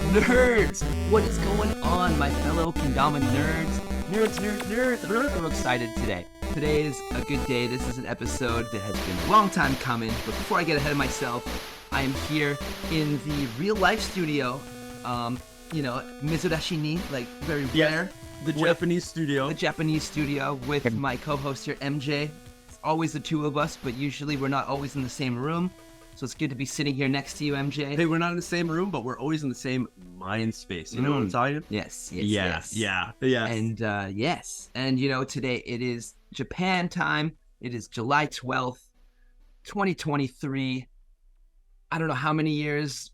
Nerds! What is going on, my fellow Kendama nerds? Nerds! I'm excited today. Today is a good day. This is an episode that has been a long time coming. But before I get ahead of myself, I am here in the real life studio. Mizurashi ni, like very rare. The Japanese studio. The Japanese studio with my co-host here, MJ. It's always the two of us, but usually we're not always in the same room. So it's good to be sitting here next to you, MJ. Hey, we're not in the same room, but we're always in the same mind space. You know what I'm talking? Yes. Yeah. And yes. And today it is Japan time. It is July 12th, 2023. I don't know how many years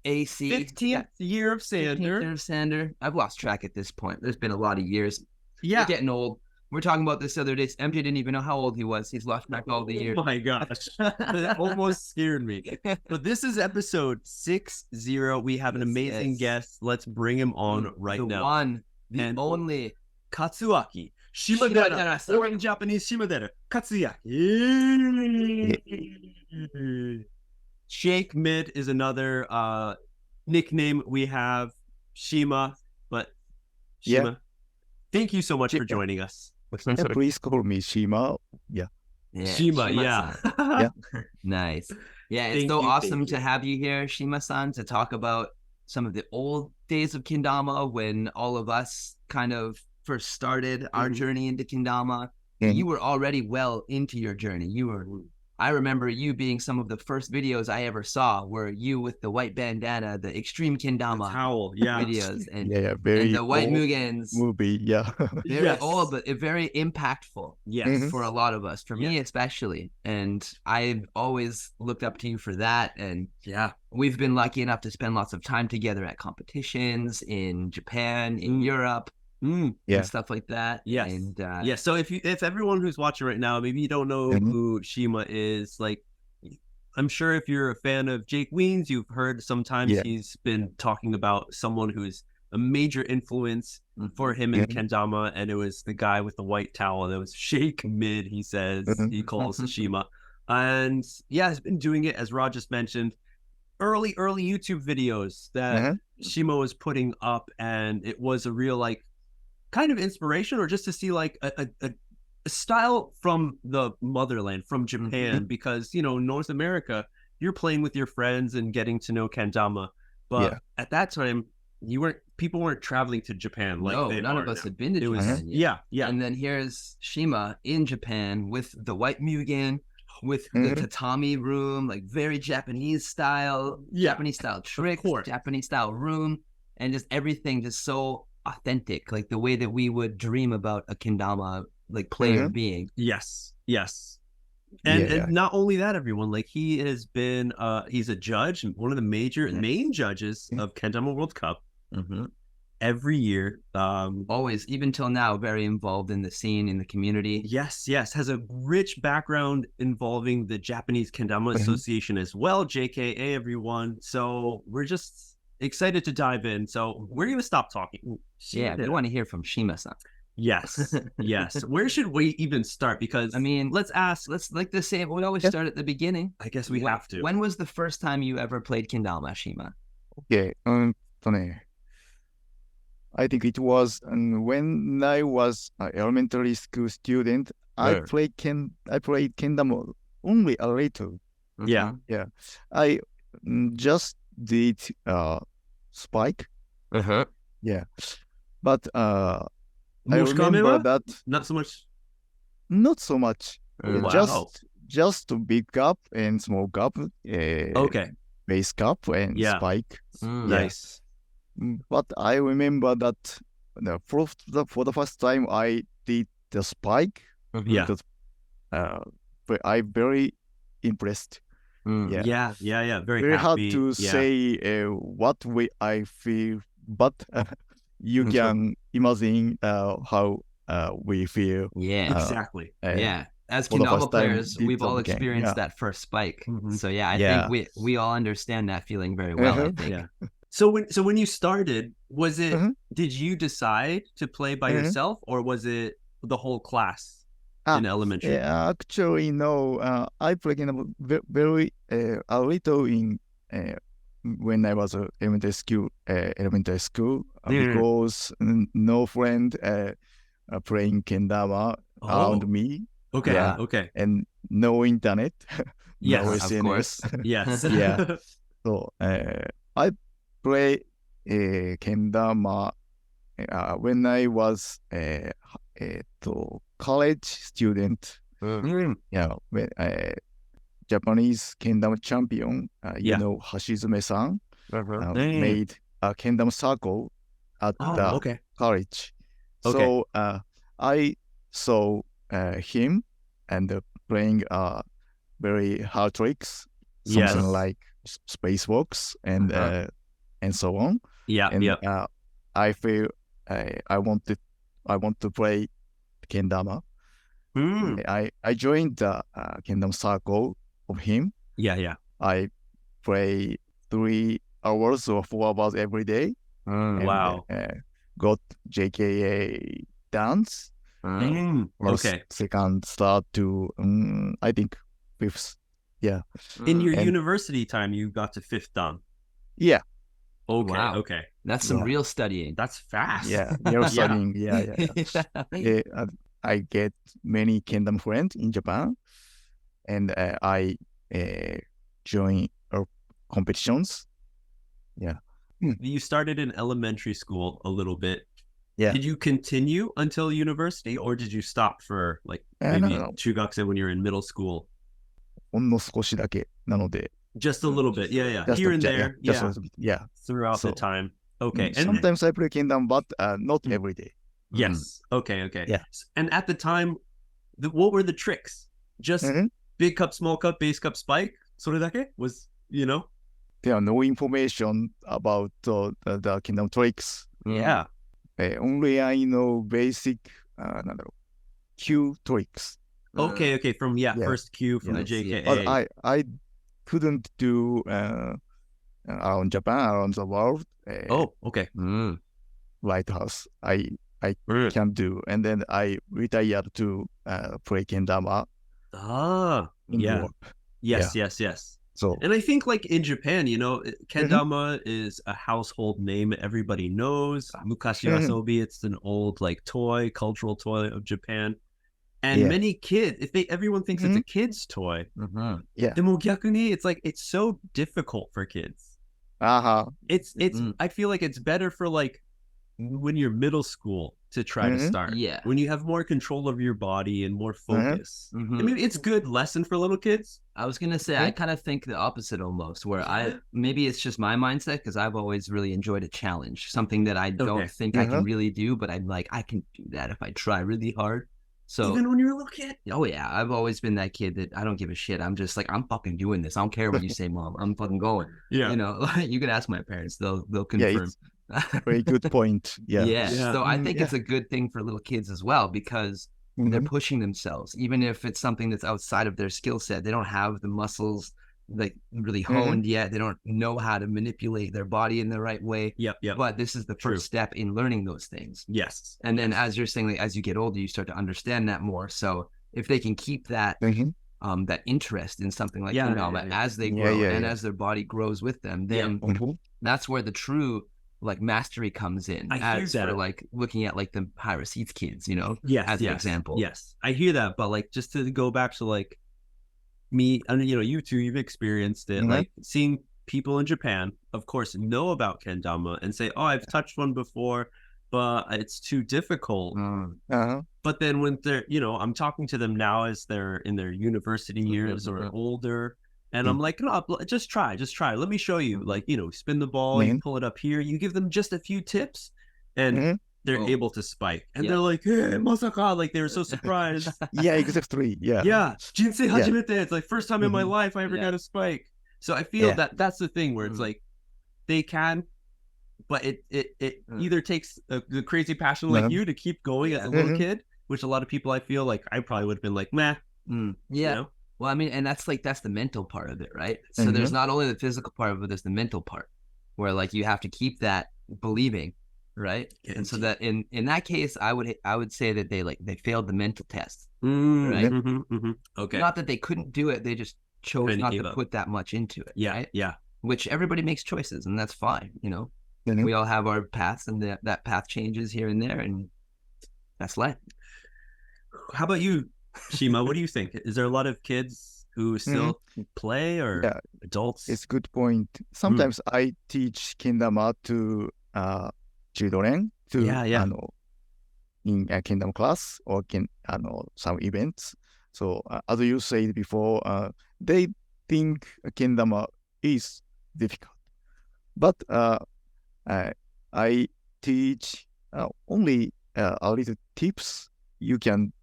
AC. 15th year of Sander. 15th year of Sander. I've lost track at this point. There's been a lot of years. Yeah. We're getting old. We're talking about this the other day. MJ didn't even know how old he was. He's lost track all the years. Oh my gosh. That almost scared me. But this is episode 60. We have an amazing guest. Let's bring him on right now. The one, the only. Katsuaki Shimadera. Or in Japanese, Shimadera. Katsuaki. Shake Mid is another nickname we have. Shima. But Shima, thank you so much for joining us. Please call me Shima. Shima. Yeah. Nice. Yeah, it's awesome to have you here, Shima-san, to talk about some of the old days of Kendama when all of us kind of first started our journey into Kendama. You were already well into your journey. I remember you being some of the first videos I ever saw were you with the white bandana, the extreme Kendama videos, and the white Mugens movie, very old, but very impactful, for a lot of us, for me especially. And I've always looked up to you for that. And we've been lucky enough to spend lots of time together at competitions in Japan, in Europe. And stuff like that. Yes. And so if everyone who's watching right now, maybe you don't know who Shima is, like, I'm sure if you're a fan of Jake Weens, you've heard sometimes he's been talking about someone who's a major influence for him in Kendama, and it was the guy with the white towel. That was Shake Mid, he says. He calls Shima. And has been doing it, as Rod just mentioned, early YouTube videos that Shima was putting up, and it was a real, like, kind of inspiration, or just to see like a style from the motherland, from Japan, because North America, you're playing with your friends and getting to know Kendama, but at that time people weren't traveling to Japan. Like, no, none of us had been to Japan yet. And then here's Shima in Japan with the white Mugen, with the tatami room, like very Japanese style, Japanese style tricks, Japanese style room, and just everything just so authentic, like the way that we would dream about a Kendama like player being. Yes. And not only that, everyone, like, he has been he's a judge, one of the main judges of Kendama World Cup every year, always, even till now, very involved in the scene, in the community. Yes, has a rich background involving the Japanese Kendama Association as well, JKA, everyone. So we're just excited to dive in. So we're going to stop talking. We want to hear from Shima-san. Yes. Where should we even start? Because, I mean, let's like the same. We always start at the beginning. I guess we have to. When was the first time you ever played Kendama, Shima? I think it was when I was an elementary school student. I played Kendama only a little. I just did Spike. But I remember that not so much. Just to big cup and small cup. Base cup and Spike. Nice. But I remember that for the first time I did the Spike. Because I'm very impressed. Very happy. Hard to say what way I feel, but you can imagine how we feel. Exactly. As Kendama players, we've all experienced that first Spike. So I think we all understand that feeling very well. I think. So when you started, was it? Did you decide to play by yourself, or was it the whole class? In elementary? Actually, no. I played very a little in when I was elementary school, because no friend playing Kendama around me. Okay. Yeah. Okay. And no internet. Yes, no of SNS. course. Yes. Yeah. So I play Kendama when I was college student. Yeah, when Japanese Kendama champion, Hashizume-san, made a Kendama circle at the college. So I saw him and playing very hard tricks, something like spacewalks and so on. Yeah, and I feel I want to play Kendama. I joined the Kendama circle of him. Yeah. I play 3 hours or 4 hours every day. Wow. Got JKA dance. Second start to I think 5th. Yeah. In your university time, you got to 5th dan. Yeah. Okay. Wow. Okay. That's some real studying. That's fast. Yeah. Real studying. Yeah. I get many Kendama friends in Japan, and I join competitions. Yeah. You started in elementary school a little bit. Yeah. Did you continue until university, or did you stop for like maybe Chugakse when you were in middle school? ほんの少しだけなので Just a little bit. Yeah. Just Here and yeah, there. just a Yeah. little bit. Yeah. Throughout the time. Okay. And sometimes I play Kendama, but not every day. yes. Okay. Yeah. And at the time, what were the tricks? Just big cup, small cup, base cup, spike? それだけ? Was, There are no information about the Kendama tricks. Yeah. Only I know basic Q tricks. Okay. From first Q from the JKA. But I couldn't do around Japan, around the world. Okay. Lighthouse. I can't do, and then I retired to play Kendama. Yeah. Yes. So, and I think like in Japan, Kendama is a household name everybody knows. Mukashi wasobi, it's an old like toy, cultural toy of Japan. And many kids, everyone thinks it's a kid's toy. Yeah. でも逆に it's like it's so difficult for kids. It's I feel like it's better for like when you're middle school to try to start. Yeah. When you have more control of your body and more focus. I mean, it's good lesson for little kids. I was gonna say I kind of think the opposite almost, where maybe it's just my mindset because I've always really enjoyed a challenge, something that I don't think I can really do, but I'm like I can do that if I try really hard. So even when you're a little kid? Oh yeah, I've always been that kid that I don't give a shit. I'm just like I'm fucking doing this. I don't care what you say, Mom. I'm fucking going. Yeah. You can ask my parents. They'll confirm. Very good point. Yeah. So I think it's a good thing for little kids as well because they're pushing themselves, even if it's something that's outside of their skill set. They don't have the muscles like really honed yet. They don't know how to manipulate their body in the right way. Yep. But this is the first step in learning those things. Yes. And then as you're saying, like, as you get older, you start to understand that more. So if they can keep that that interest in something like Kendama as they grow and as their body grows with them, then that's where the true like mastery comes in. I hear that. For, like looking at like the high receipts kids, as an example. Yes, I hear that. But like just to go back to like me, and you two, you've experienced it, like seeing people in Japan, of course, know about Kendama and say, "Oh, I've touched one before, but it's too difficult." But then when they're, I'm talking to them now as they're in their university years or older. And I'm like, no, just try. Let me show you. Like, spin the ball, you pull it up here. You give them just a few tips, and they're able to spike. And they're like, hey, masaka. Like, they were so surprised. Except 3. Yeah. Jinsei hajimete. It's like, first time in my life I ever got a spike. So I feel that's the thing where it's like, they can, but it either takes the crazy passion like you to keep going as a little kid, which a lot of people I feel like I probably would have been like, meh. Well, I mean, and that's the mental part of it, right? So there's not only the physical part of it, there's the mental part where like you have to keep that believing, right? And so that in that case, I would say that they failed the mental test, right? Okay. Not that they couldn't do it, they just chose not to put that much into it. Right? which everybody makes choices, and that's fine. We all have our paths, and that path changes here and there, and that's life. How about you, Shima? What do you think? Is there a lot of kids who still play, or adults? It's a good point. Sometimes I teach Kendama to children in a Kendama class or some events. So as you said before, they think Kendama is difficult, but I teach only a little tips. You can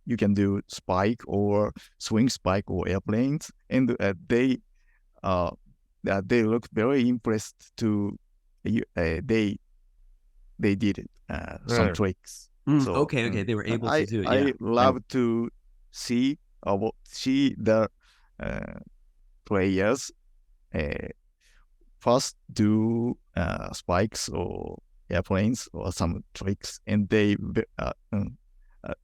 do spike or swing spike or airplanes, and they look very impressed to they did some tricks. So, okay, they were able to do it. I love to see the players first do spikes or airplanes or some tricks, and they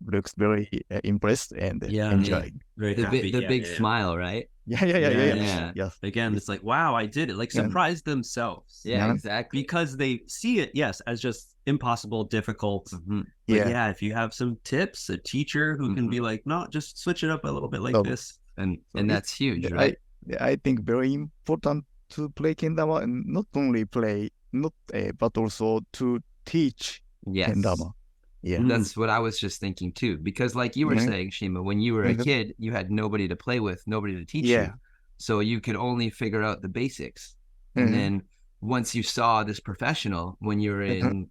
looks very impressed and enjoying. Very happy. The big smile, right? Yeah. Yes. Again, it's like, wow, I did it. Like, surprise themselves. Yeah, exactly. Because they see it, as just impossible, difficult. But if you have some tips, a teacher who can be like, no, just switch it up a little bit like this, and that's huge, right? I think very important to play Kendama, and not only play, but also to teach Kendama. Yeah, that's what I was just thinking too. Because like you were saying, Shima, when you were a kid, you had nobody to play with, nobody to teach you. So you could only figure out the basics. And then once you saw this professional when you were in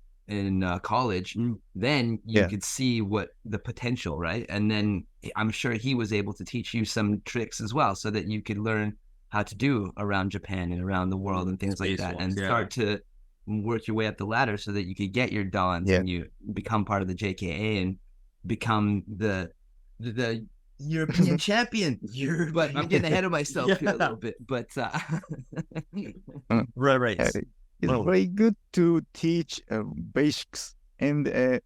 college, then you could see what the potential, right? And then I'm sure he was able to teach you some tricks as well, so that you could learn how to do around Japan and around the world and things like that, and start to work your way up the ladder so that you could get your dans and you become part of the JKA and become the European champion. But I'm getting ahead of myself here a little bit. But right. It's very good to teach basics, and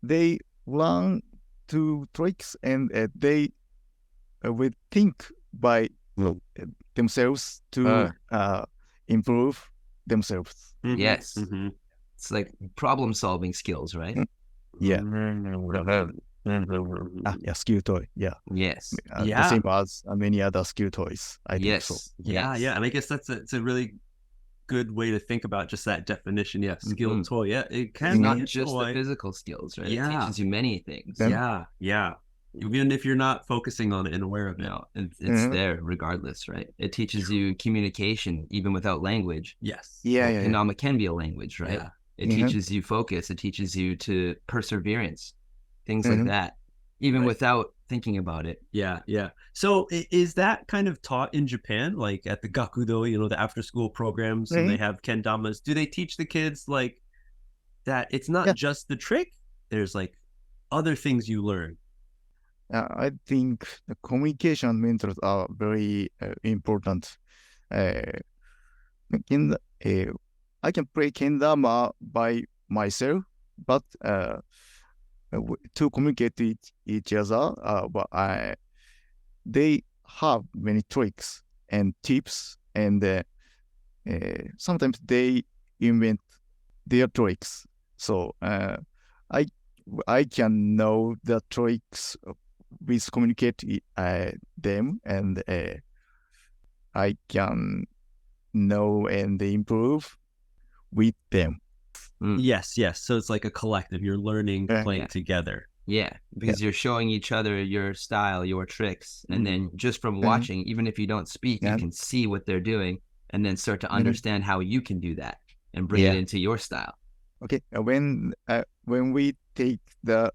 they learn to tricks, and they will think by themselves to improve themselves. Yes. It's like problem solving skills, right? Skill toy. Yes. The same as many other skill toys. I think so. And I guess that's a really good way to think about just that definition. Skill toy. It can not just the physical skills, right? It teaches you many things. Even if you're not focusing on it and aware of it. No, it's there regardless, right? It teaches you communication even without language. Yes. Kendama can be a language, right? It teaches you focus. It teaches you to perseverance, things like that, even without thinking about it. So is that kind of taught in Japan, like at the Gakudo, the after school programs, and they have kendamas? Do they teach the kids like that it's not just the trick, there's like other things you learn? I think the communication methods are very important. I can play kendama by myself, but to communicate with each other, they have many tricks and tips, and sometimes they invent their tricks. So I can know the tricks with communicate them, and I can know and improve with them. Yes. So it's like a collective. You're learning, playing together. Yeah, because you're showing each other your style, your tricks, and then just from watching, even if you don't speak, you can see what they're doing, and then start to understand how you can do that and bring it into your style. Okay, when we take the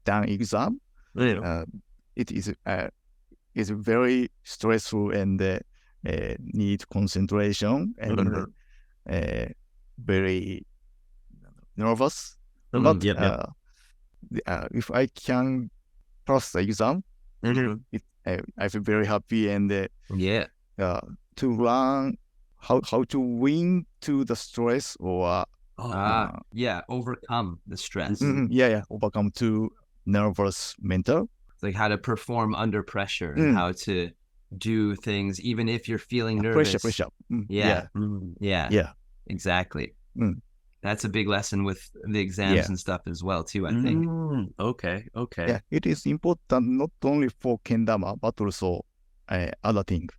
Dan exam, it is very stressful and need concentration and very nervous. But if I can pass the exam, I feel very happy, and to learn how to win to the stress, or overcome the stress. Overcome to nervous mental. It's like how to perform under pressure and how to do things even if you're feeling nervous. Pressure. Yeah. Yeah. Exactly. That's a big lesson with the exams and stuff as well too, I think. Okay. Yeah, it is important not only for kendama but also other things.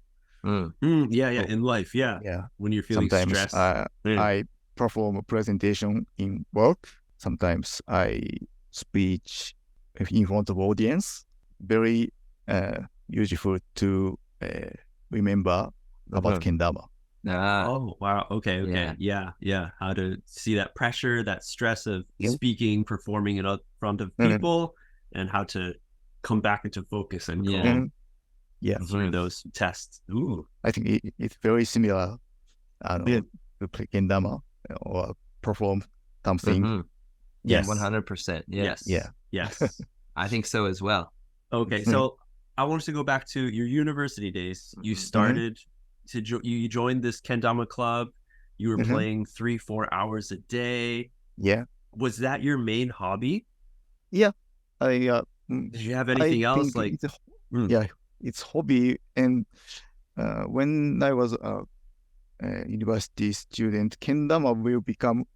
In life, when you're feeling sometimes stressed. I perform a presentation in work. Sometimes I speech in front of audience. Very useful to remember about kendama. Oh wow, okay. Yeah. How to see that pressure, that stress of speaking, performing in front of people, and how to come back into focus and through those tests. I think it's very similar to play kendama or perform something. Yes, 100%. Yes. I think so as well. Okay, so I want us to go back to your university days. You started you joined this kendama club. You were playing 3-4 hours a day. Yeah. Was that your main hobby? Yeah. Did you have anything else? Like, it's hobby. And when I was a university student, kendama will become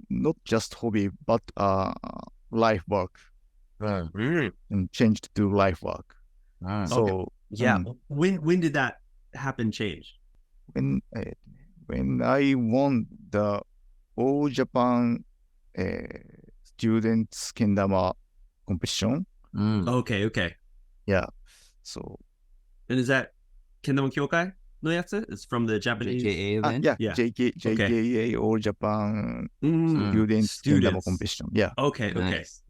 not just hobby but life work. And changed to life work. So when did that happen? Change when I won the All Japan students kendama competition. Okay. Yeah. So. And is that Kendama Kyokai no yatsu? It's from the Japanese JKA event. JKA All Japan students kendama competition. Yeah. Okay. Nice.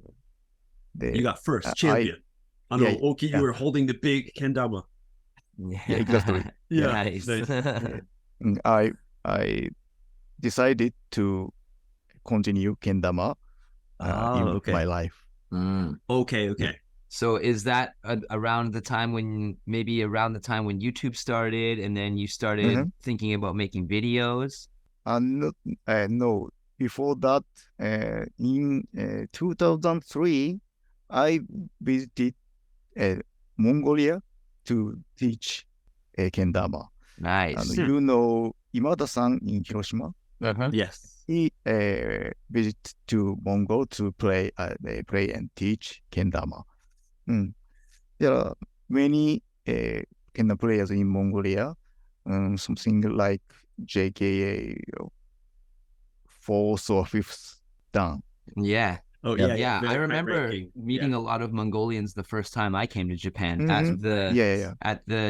You got first champion. Oki, you were holding the big kendama. Yeah, exactly. Nice. I decided to continue kendama in my life. Okay. So is that around the time when YouTube started, and then you started thinking about making videos? No. Before that, in 2003, I visited Mongolia to teach kendama. Nice. You know Imada-san in Hiroshima? Yes. He visited to Mongol to play and teach kendama. There are many kendama players in Mongolia. Something like JKA 4th or 5th dan. Yeah. Yeah. I remember meeting a lot of Mongolians the first time I came to Japan at the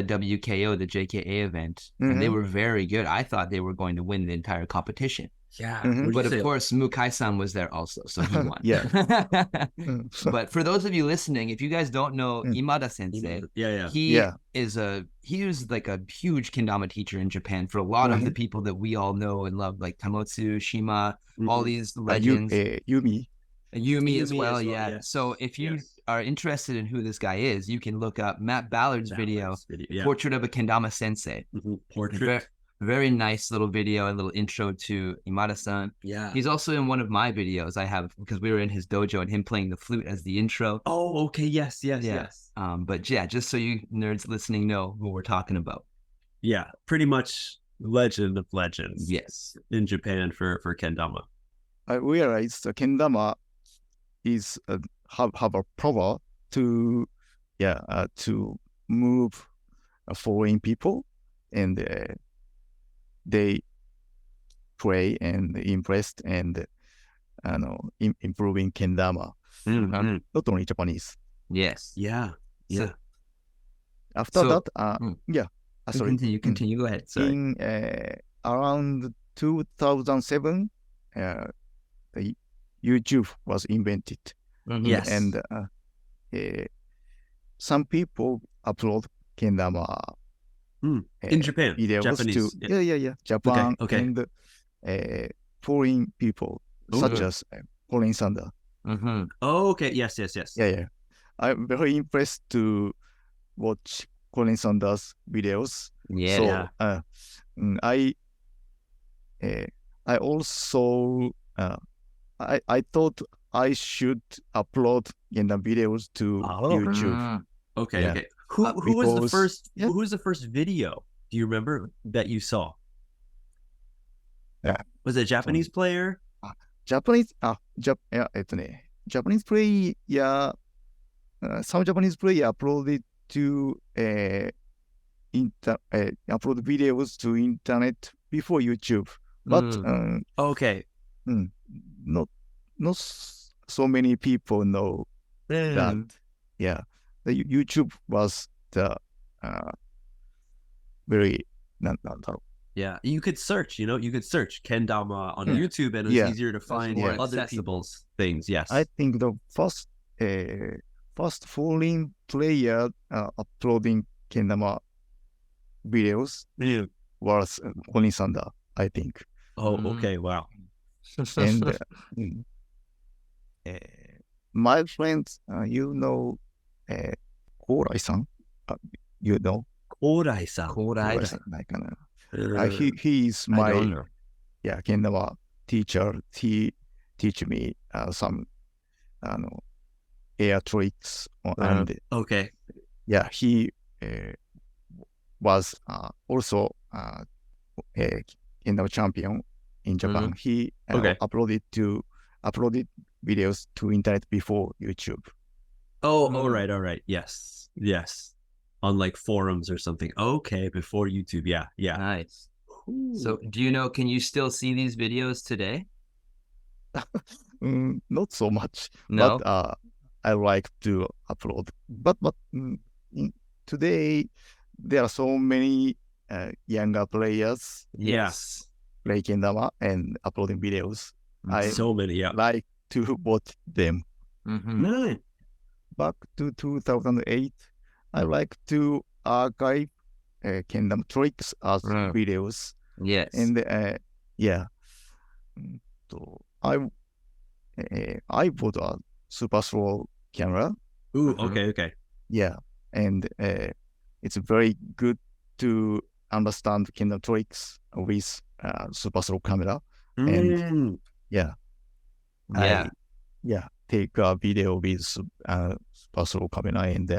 WKO, the JKA event, and they were very good. I thought they were going to win the entire competition. Yeah. But of course, Mukai-san was there also, so he won. But for those of you listening, if you guys don't know Imada Sensei, he was like a huge kendama teacher in Japan for a lot of the people that we all know and love, like Tamotsu, Shima, all these legends. Yumi as well, yeah. So if you are interested in who this guy is, you can look up Matt Ballard's video, Portrait of a Kendama Sensei. Portrait. Very nice little video and little intro to Imada-san. Yeah. He's also in one of my videos I have, because we were in his dojo and him playing the flute as the intro. Oh, okay. Yes. But yeah, just so you nerds listening know who we're talking about. Yeah, pretty much legend of legends. Yes. In Japan for kendama. I realized the kendama is have a power to move foreign people, and they play and impressed and improving kendama, not only Japanese. Yes. Yeah. So, after that, sorry. Continue. Go ahead. Sorry. In around 2007, YouTube was invented. Yes. And some people upload kendama in Japan, videos Japanese. to Japan, and foreign people such as Colin Sander. Oh, okay. Yes. Yeah. I'm very impressed to watch Colin Sander's videos. Yeah. So I also I thought I should upload the videos to YouTube. Okay. Who was the first? Who was the first video? Do you remember that you saw? Yeah. Was it a Japanese player? Japanese Japanese player, some Japanese player uploaded to upload videos to internet before YouTube, but okay, not so many people know that. Yeah, the YouTube was the very yeah, you could search, you could search Kendama on YouTube, and it was easier to find other people's things. Yes, I think the first foreign player uploading Kendama videos was Koni-sanda, I think. Oh, okay, wow. And my friends, Korai-san, you know? Korai-san. He is my Kendama teacher. He teach me some air tricks, and he was also a Kendama champion in Japan. He uploaded videos to internet before YouTube. Oh, all right. Yes. On like forums or something. Okay, before YouTube. Yeah. Nice. So can you still see these videos today? Not so much. No? But I like to upload. But today there are so many younger players. Yes. Play Kendama and uploading videos. So many, like to watch them. Back to 2008, I like to archive Kendama tricks as videos. Yes. And so I bought a super slow camera. Ooh, okay. Yeah, and it's very good to understand Kendama tricks with super slow camera. And take a video with super slow camera and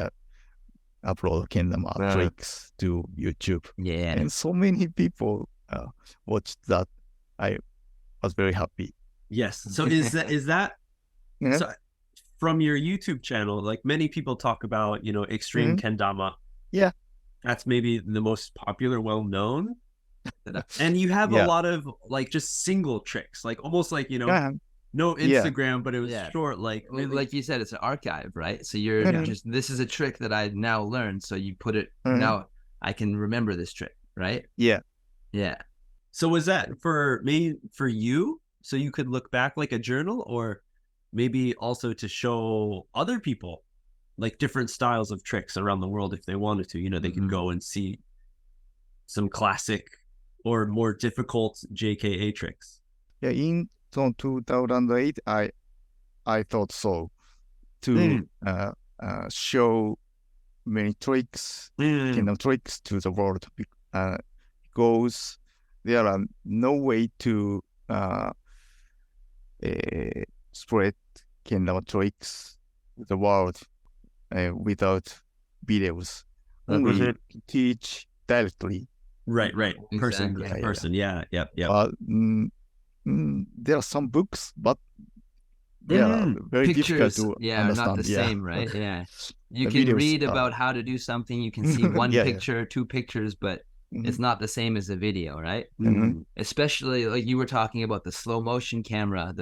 upload Kendama tricks to YouTube. Yeah, and so many people watched that. I was very happy. Yes. So is that so from your YouTube channel? Like many people talk about, extreme Kendama. Yeah, that's maybe the most popular, well known. And you have a lot of like just single tricks, like almost like no Instagram, but it was short. Like you said, it's an archive, right? So you're just, this is a trick that I now learned. So you put it now. I can remember this trick, right? Yeah. So was that for you? So you could look back like a journal, or maybe also to show other people like different styles of tricks around the world if they wanted to. They could go and see some classic or more difficult JKA tricks. Yeah, in 2008, I thought so to show many tricks, tricks to the world, because there are no way to spread Kendama tricks to the world without videos. Only teach directly. Right. Person. Yeah. There are some books, but they are very difficult to understand. Not the same, right? Yeah. You can read about how to do something. You can see one picture, two pictures, but it's not the same as a video, right? Especially like you were talking about the slow motion camera.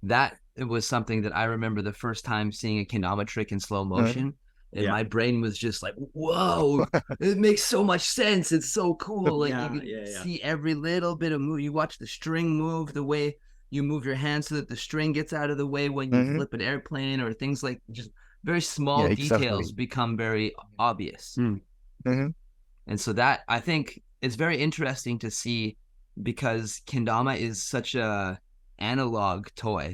That it was something that I remember the first time seeing a Kendama trick in slow motion. And my brain was just like, whoa, it makes so much sense. It's so cool. Like you can see every little bit of move. You watch the string move, the way you move your hand so that the string gets out of the way when you flip an airplane, or things like just very small details become very obvious. And so that, I think it's very interesting to see, because Kendama is such a analog toy.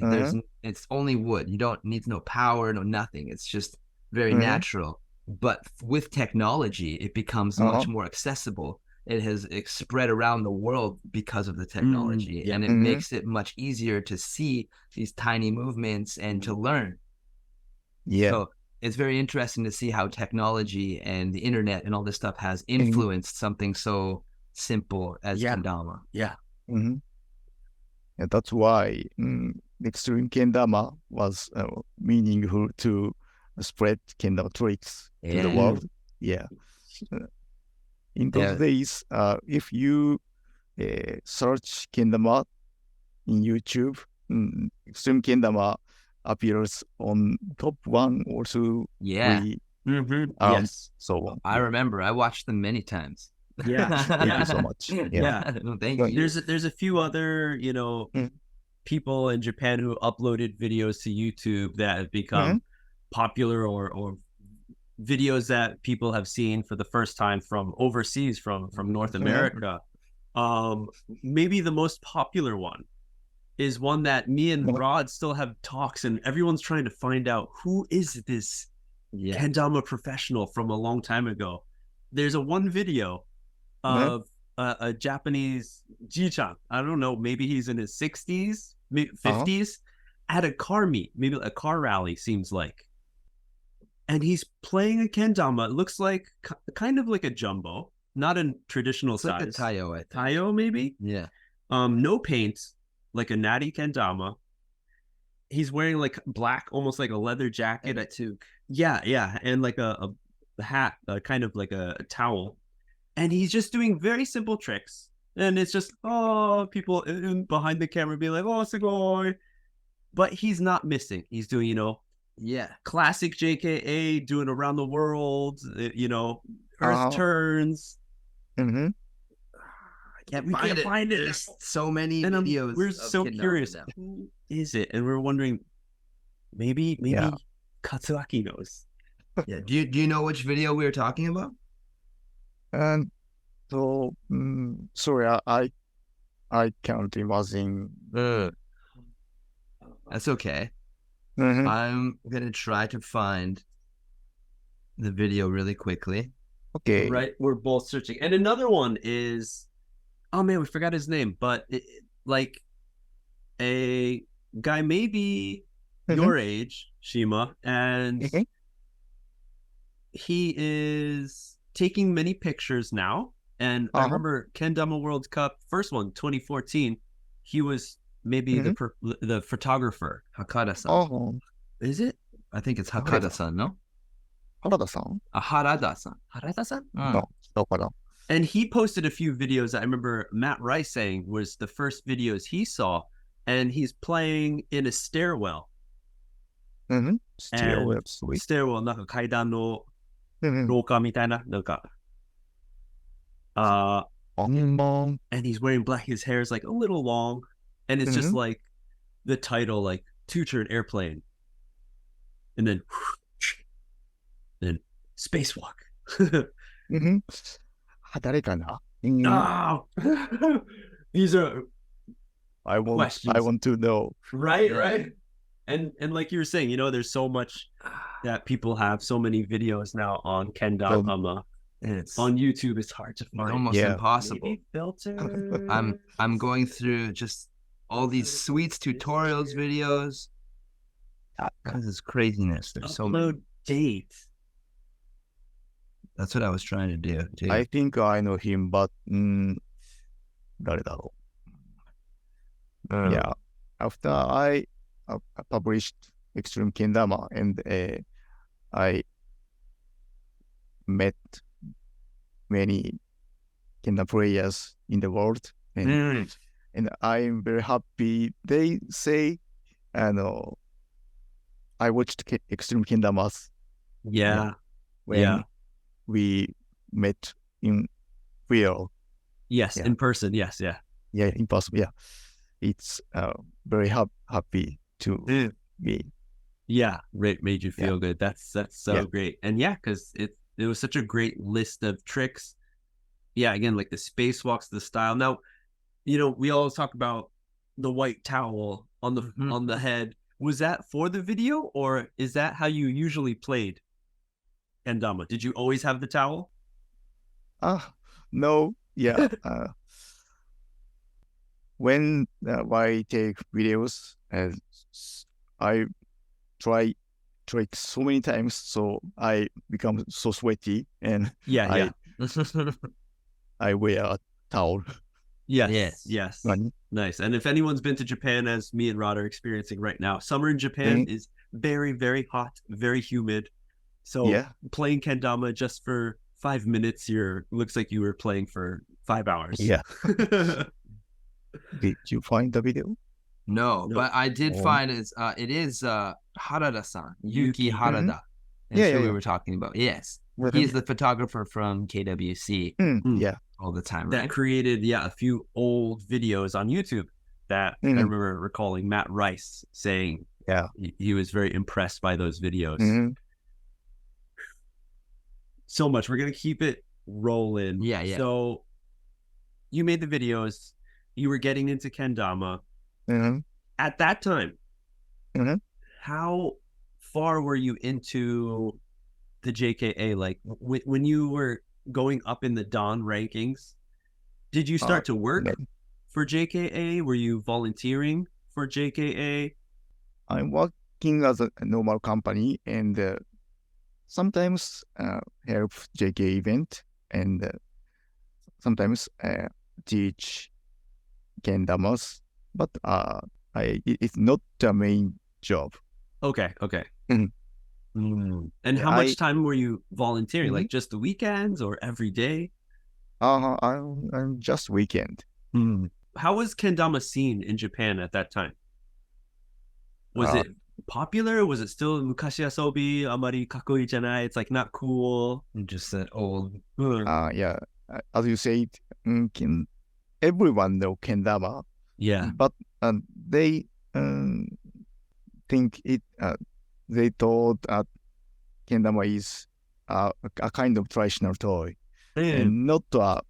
It's only wood. You don't need no power, no nothing. It's just very natural. But with technology, it becomes much more accessible. It has spread around the world because of the technology, and it makes it much easier to see these tiny movements and to learn. So it's very interesting to see how technology and the internet and all this stuff has influenced something so simple as kendama. Yeah. And that's why extreme kendama was meaningful to spread kendama tricks to the world. Yeah. In those days, if you search kendama in YouTube, extreme kendama appears on top 1 or 2, 3. Yes. So I remember I watched them many times. Yeah. Thank you so much. No, thank you. There's a few other, you know, people in Japan who uploaded videos to YouTube that have become popular, or videos that people have seen for the first time from overseas, from North America. Maybe the most popular one is one that me and Rod still have talks, and everyone's trying to find out who is this kendama professional from a long time ago. There's a one video of a Japanese ji-chan. I don't know, maybe he's in his 60s, maybe 50s, at a car meet, maybe a car rally, seems like. And he's playing a kendama. It looks like kind of like a jumbo, not a traditional size. Like a tayo, I think. Tayo, maybe? Yeah. No paint, like a natty kendama. He's wearing like black, almost like a leather jacket. And a toque. Yeah. And like a hat, kind of like a towel. And he's just doing very simple tricks. And it's just, people behind the camera be like, sugoi. But he's not missing. He's doing, classic JKA, doing around the world, Earth turns. Mm-hmm. We can't find it. There's so many videos. We're so curious. Now. Who is it? And we're wondering, maybe Katsuaki knows. Yeah. Do you know which video we were talking about? And so, sorry, I can't imagine. That's okay. I'm gonna try to find the video really quickly. Okay. Right, we're both searching. And another one is, oh man, we forgot his name, but like a guy maybe your age, Shima, and he is taking many pictures now. And I remember Kendama World Cup, first one, 2014, he was maybe the photographer. Hakada-san. Is it? I think it's Hakada-san, no? Harada-san? Harada-san. Harada-san? No. And he posted a few videos that I remember Matt Rice saying was the first videos he saw. And he's playing in a stairwell. Stairwell, sweet. Stairwell, なんか階段の廊下みたいな、なんか。And he's wearing black. His hair is like a little long. And it's just like the title, like two-turn airplane. And then spacewalk. 誰かな? These are I want to know. Right. And like you were saying, there's so much that people have, so many videos now on Kendama. And it's on YouTube. It's hard to find. Almost impossible. Maybe filter. I'm going through just all these sweets, tutorials, videos. Because it's craziness. There's so many. Upload date. That's what I was trying to do too. I think I know him, but 誰だろう? Yeah. After I published Extreme Kendama, and I met many Kendama players in the world, and I'm very happy. They say, I watched Extreme Kendamas. When we met in real. Yes, in person. Yes, yeah. Yeah, in person. Yeah, it's very happy to be. Yeah, made you feel good. That's so great. And because it was such a great list of tricks. Yeah, again, like the spacewalks, the style. Now, we always talk about the white towel on the head. Was that for the video, or is that how you usually played Kendama? Did you always have the towel? No. Yeah. When I take videos, I try tricks so many times, so I become so sweaty, and I wear a towel. Yes. Nice. And if anyone's been to Japan, as me and Rod are experiencing right now, summer in Japan is very, very hot, very humid. So playing kendama just for 5 minutes, looks like you were playing for 5 hours. Yeah. Did you find the video? No, but I did find it is Harada-san, Yuki Harada. That's who we were talking about. Yes. He's the photographer from KWC. All the time, right? That created, a few old videos on YouTube that I remember recalling Matt Rice saying he was very impressed by those videos. So much. We're going to keep it rolling. Yeah. So you made the videos. You were getting into kendama. At that time, how far were you into the JKA? Like when you were going up in the Dan rankings, did you start to work for JKA? Were you volunteering for JKA? I'm working as a normal company, and sometimes help JKA event, and sometimes teach kendamas, but it's not the main job. Okay. And how much time were you volunteering? Like just the weekends or every day? I'm just weekend. How was kendama scene in Japan at that time? Was it popular? Was it still mukashi asobi, amari kakoi janai? It's like not cool. Just that old. As you said, everyone know kendama. Yeah, but they think it. They thought kendama is a kind of traditional toy, and not a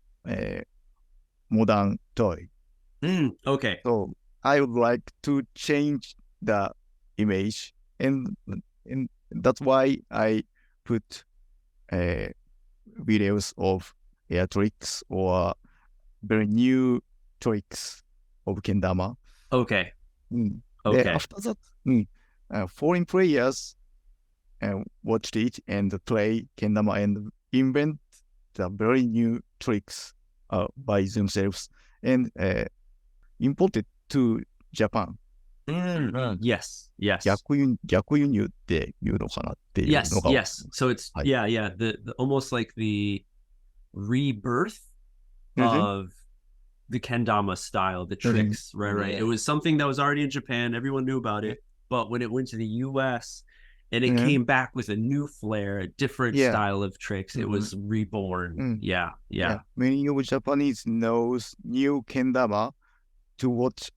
modern toy. Okay. So I would like to change the image, and that's why I put videos of air tricks or very new tricks of kendama. Okay. Okay. After that, foreign players watched it and play kendama and invent the very new tricks by themselves and imported to Japan. Yes. 逆輸入っていうのかなっていうのが。Yes. So it's the almost like the rebirth of the kendama style, the tricks, right? It was something that was already in Japan. Everyone knew about it. But when it went to the US and it came back with a new flair, a different style of tricks, it was reborn. Yeah. Many of Japanese knows new kendama to watch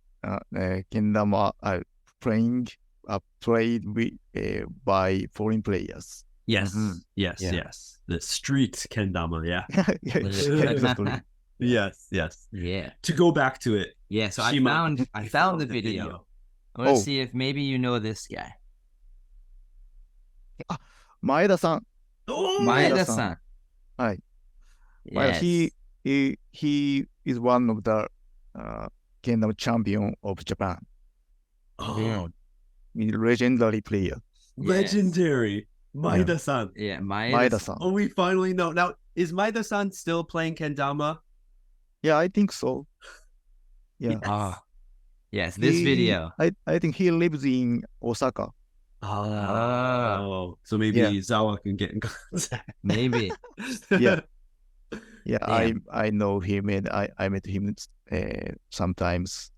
kendama played by foreign players. Yes. The street kendama, Exactly. Yes. Yeah. To go back to it. Yeah, so Shima, I found the video. I want to see if maybe you know this guy. Maeda-san. Maeda-san. Yes. He is one of the kendama champion of Japan. Legendary player. Legendary. Maeda-san. Yeah, Maeda-san. Oh, we finally know. Now, is Maeda-san still playing kendama? Yeah, I think so. Yeah. Yes, this video. I think he lives in Osaka. So maybe Zawa can get in contact. Maybe. Yeah. I know him, and I met him sometimes.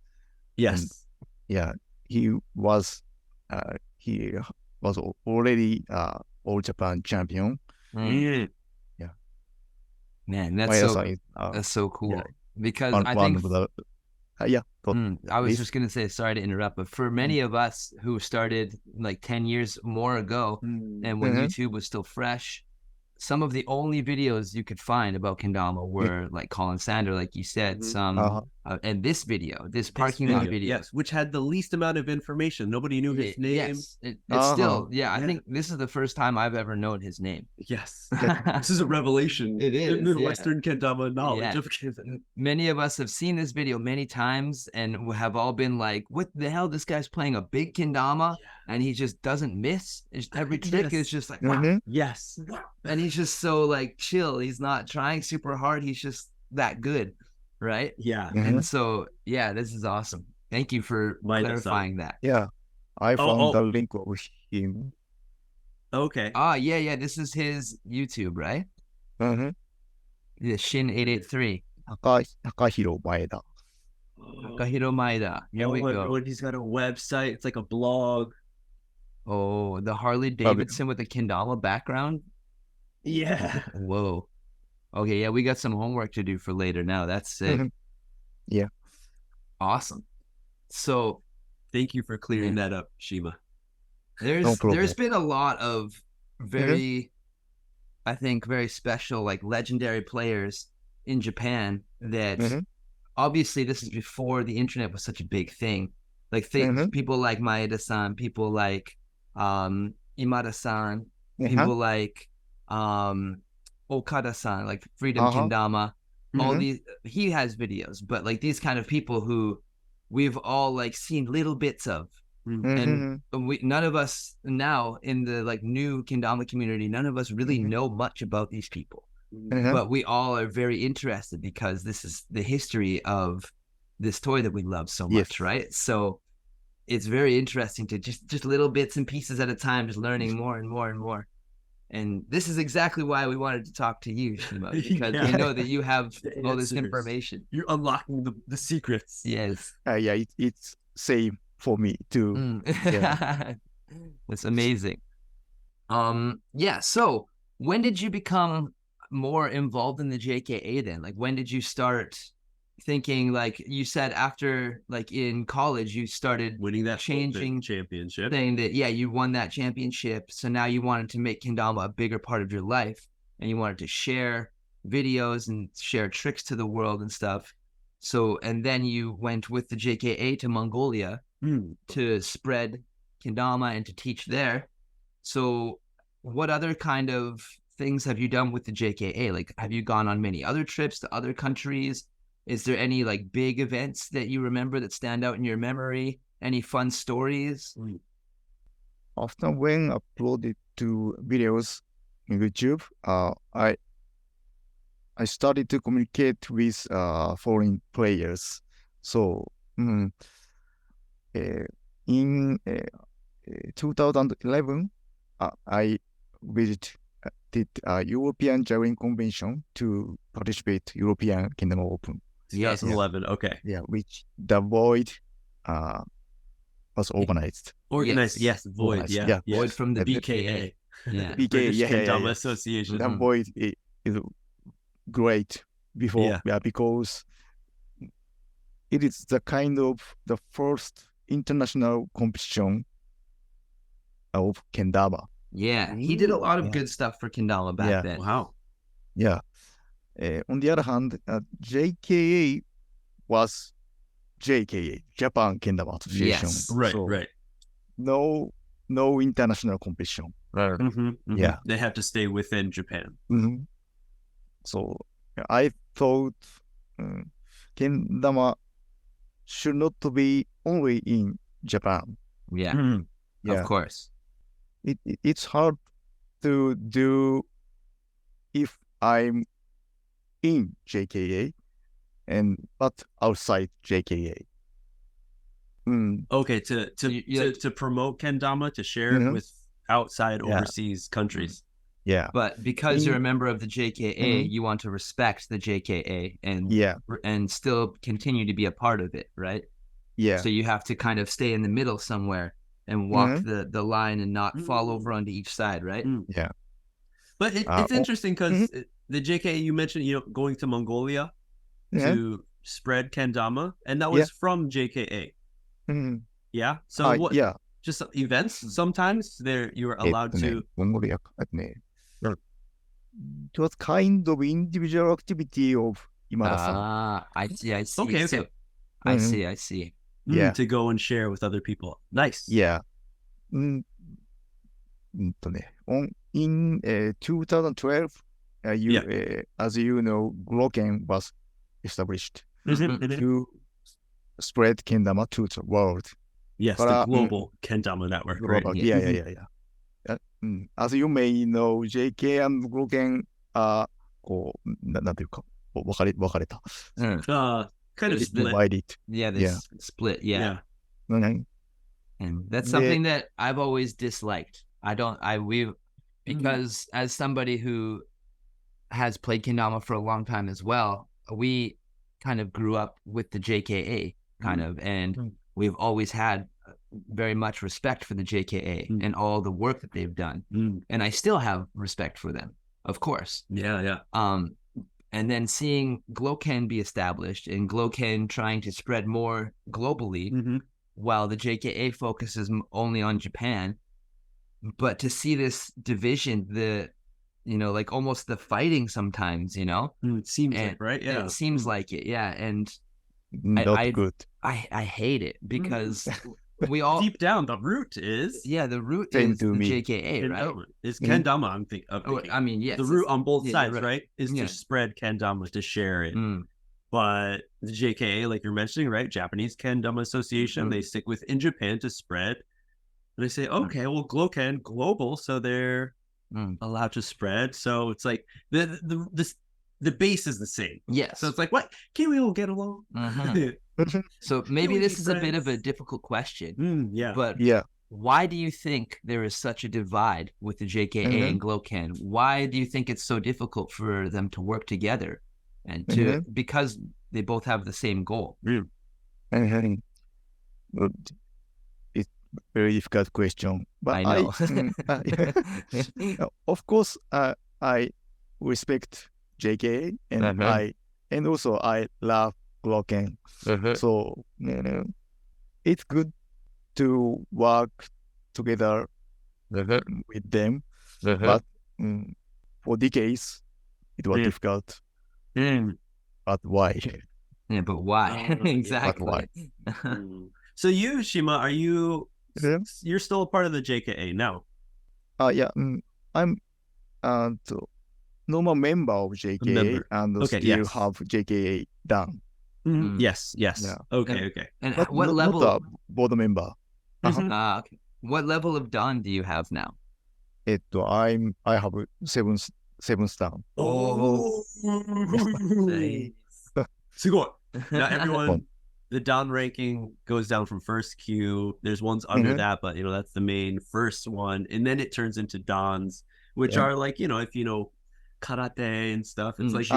Yes. And, he was already All Japan champion. Yeah. Man, that's so cool. Because I think I was just gonna say, sorry to interrupt, but for many of us who started like 10 years more ago, and when YouTube was still fresh, some of the only videos you could find about kendama were like Colin Sander, like you said, some and this parking lot video, yes, which had the least amount of information. Nobody knew his name. Yes, it's still, I think this is the first time I've ever known his name. Yes, this is a revelation. It is in the Western Kendama knowledge of Kendama. Many of us have seen this video many times and have all been like, "What the hell? This guy's playing a big kendama, and he just doesn't miss. Every trick is just like, wow. Yes, and he's just so like chill. He's not trying super hard. He's just that good." Right? Yeah. And so, this is awesome. Thank you for clarifying that. Yeah. I found the link of him. Okay. Yeah. This is his YouTube, right? The Shin883. Takahiro Maeda. Takahiro Maeda. Here we go. And he's got a website. It's like a blog. Oh, the Harley Davidson with a kendama background? Yeah. Whoa. Okay, we got some homework to do for later now. That's sick. Yeah. Awesome. So thank you for clearing that up, Shima. There's been a lot of very, I think, very special, like legendary players in Japan that obviously this is before the internet was such a big thing. Like people like Maeda-san, people like Imada-san, people like Okada-san, like Freedom Kendama, all these, he has videos, but like these kind of people who we've all like seen little bits of, and none of us now in the like new kendama community, none of us really know much about these people, but we all are very interested because this is the history of this toy that we love so much, right? So it's very interesting to just little bits and pieces at a time, just learning more and more and more. And this is exactly why we wanted to talk to you, Shima, because we know that you have all this information. You're unlocking the secrets. Yes. It's same for me too. That's amazing. So when did you become more involved in the JKA then? Like, when did you start thinking, like you said, after like in college you started winning that championship, saying that you won that championship, so now you wanted to make kendama a bigger part of your life and you wanted to share videos and share tricks to the world and stuff. So, and then you went with the JKA to Mongolia to spread kendama and to teach there. So what other kind of things have you done with the JKA? Like, have you gone on many other trips to other countries? Is there any like big events that you remember that stand out in your memory? Any fun stories? Often when uploaded to videos in YouTube, I started to communicate with foreign players. So in 2011, I visited a European Javelin Convention to participate European Kendama Open. 2011, okay. Yeah, which the Void was organized. Yes, Void, Void from the BKA. British Kendama Association. The Void is great because it is the kind of the first international competition of Kendama. Yeah, he did a lot of good stuff for kendama back then. Wow. Yeah. On the other hand, JKA was JKA, Japan Kendama Association. Yes, right. No international competition. Yeah. They have to stay within Japan. So I thought Kendama should not be only in Japan. Yeah, of course. It's hard to do if I'm in JKA but outside JKA. Okay, to promote kendama, to share with outside overseas countries. Yeah, but because you're a member of the JKA, you want to respect the JKA and still continue to be a part of it, right? Yeah. So you have to kind of stay in the middle somewhere and walk the line and not fall over onto each side, right? Yeah. But it's interesting because the JKA, you mentioned, going to Mongolia to spread kendama, and that was from JKA. Yeah. So what? Yeah. Just events. Sometimes you were allowed to. Mongolia. It was kind of individual activity of Imada-san. I see. Okay. So, I see. Yeah. To go and share with other people. Nice. Yeah. In 2012, as you know, Gloken was established to spread Kendama to the world. Yes, the global Kendama network. Global, right? Yeah. As you may know, JK and Gloken are こう、なんていうか、分かれた。Kind of split. Divided. This split. Yeah. And that's something that I've always disliked. Because as somebody who has played Kendama for a long time as well, we kind of grew up with the JKA and we've always had very much respect for the JKA and all the work that they've done. And I still have respect for them, of course. Yeah. And then seeing Gloken be established and Gloken trying to spread more globally while the JKA focuses only on Japan. But to see this division, like almost the fighting sometimes, it seems like, right? Yeah, it seems like it. Yeah, and good. I hate it because we all deep down the root is the root is the JKA, right? It's Kendama. I'm thinking. I mean, yes, the root on both sides, right? Is to spread Kendama, to share it. But the JKA, like you're mentioning, right? Japanese Kendama Association, they stick within Japan to spread. And they say, okay, well, Gloken global, so they're allowed to spread. So it's like the base is the same. Yes. So it's like, what? Can we all get along? So maybe this is a bit of a difficult question. But why do you think there is such a divide with the JKA and Gloken? Why do you think it's so difficult for them to work together and because they both have the same goal? It's a very difficult question, but I know. Of course, I respect JKA and also I love Gloken. So it's good to work together with them, but for decades it was difficult. But why? Yeah, but why? Exactly. But why? So you, Shima, are you? You're still a part of the JKA now. I'm normal member of JKA and still have JKA done. Yes. Yeah. Okay. And but what level? Not a board member. Okay. What level of Dan do you have now? I have seventh dan. Oh, now everyone, the Dan ranking goes down from first Q. There's ones under that, but that's the main first one, and then it turns into Dans, which are like if you know karate and stuff. It's like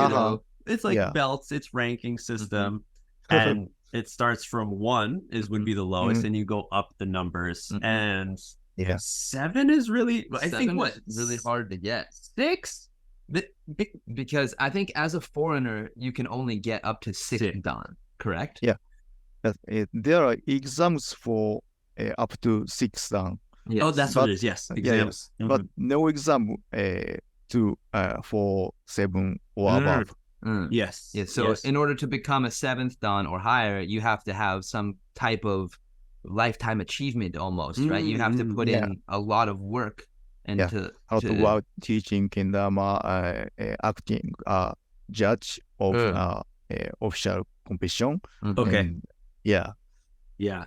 it's like belts. It's ranking system, and it starts from 1 would be the lowest, and you go up the numbers, and 7 is really. I think really hard to get. 6. Because I think as a foreigner you can only get up to 6 dan, correct? Yeah, there are exams for up to 6 dan. Yes. Oh, that's what it is. Yes, exams. But no exam for 7 or above. Yes. Yeah. So in order to become a 7th dan or higher, you have to have some type of lifetime achievement almost, right? You have to put in a lot of work. And how to work teaching Kendama, acting judge of official competition. Okay. And,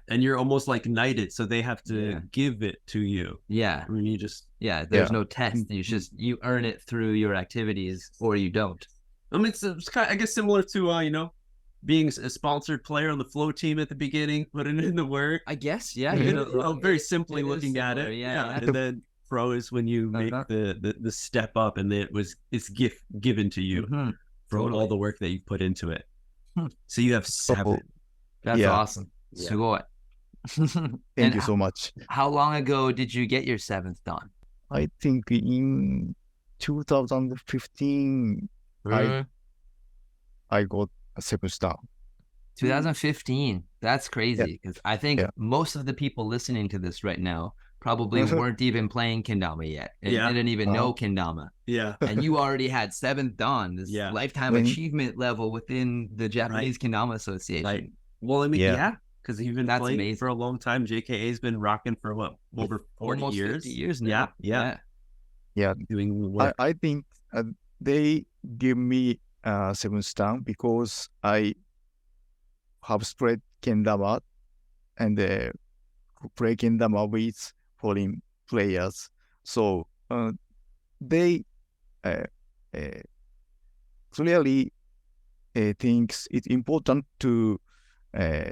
and you're almost like knighted, so they have to give it to you. Yeah. I mean, you just there's no test. You earn it through your activities, or you don't. I mean, it's kind of, I guess, similar to being a sponsored player on the flow team at the beginning, putting in the work. I guess, very simply looking at it. And then pro is when you make the step up, and it's given to you for all the work that you've put into it. So you have 7. That's awesome. Sugoi. Thank you so much. How long ago did you get your 7th dan? I think in 2015 I got a 7th dan. 2015. That's crazy, because I think most of the people listening to this right now probably weren't even playing Kendama yet and didn't even know Kendama. And you already had 7th Dan, this lifetime achievement level within the Japanese Kendama Association. Well, I mean, because he's been playing for a long time. JKA's been rocking for what, over 40 almost years? 50 years now. Doing work. I think they give me 7th Dan because I have spread Kendama and play Kendama with foreign players. So they clearly thinks it's important to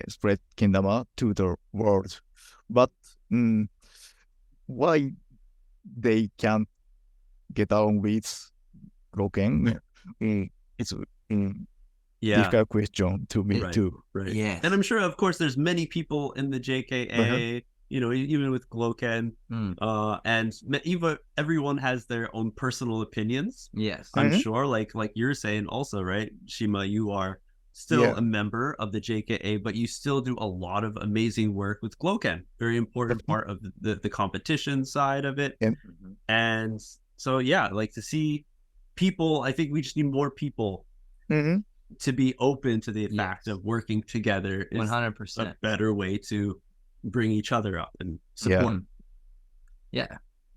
spread Kendama to the world. But why they can't get on with Gloken? It's difficult question to me too. Yes. And I'm sure, of course, there's many people in the JKA, you know, even with Gloken, and even everyone has their own personal opinions. Yes. I'm sure, like you're saying also, right, Shima, you are still a member of the JKA, but you still do a lot of amazing work with Gloken. Very important part of the competition side of it. And so, yeah, like to see people, I think we just need more people to be open to the fact of working together is 100% a better way to bring each other up and support.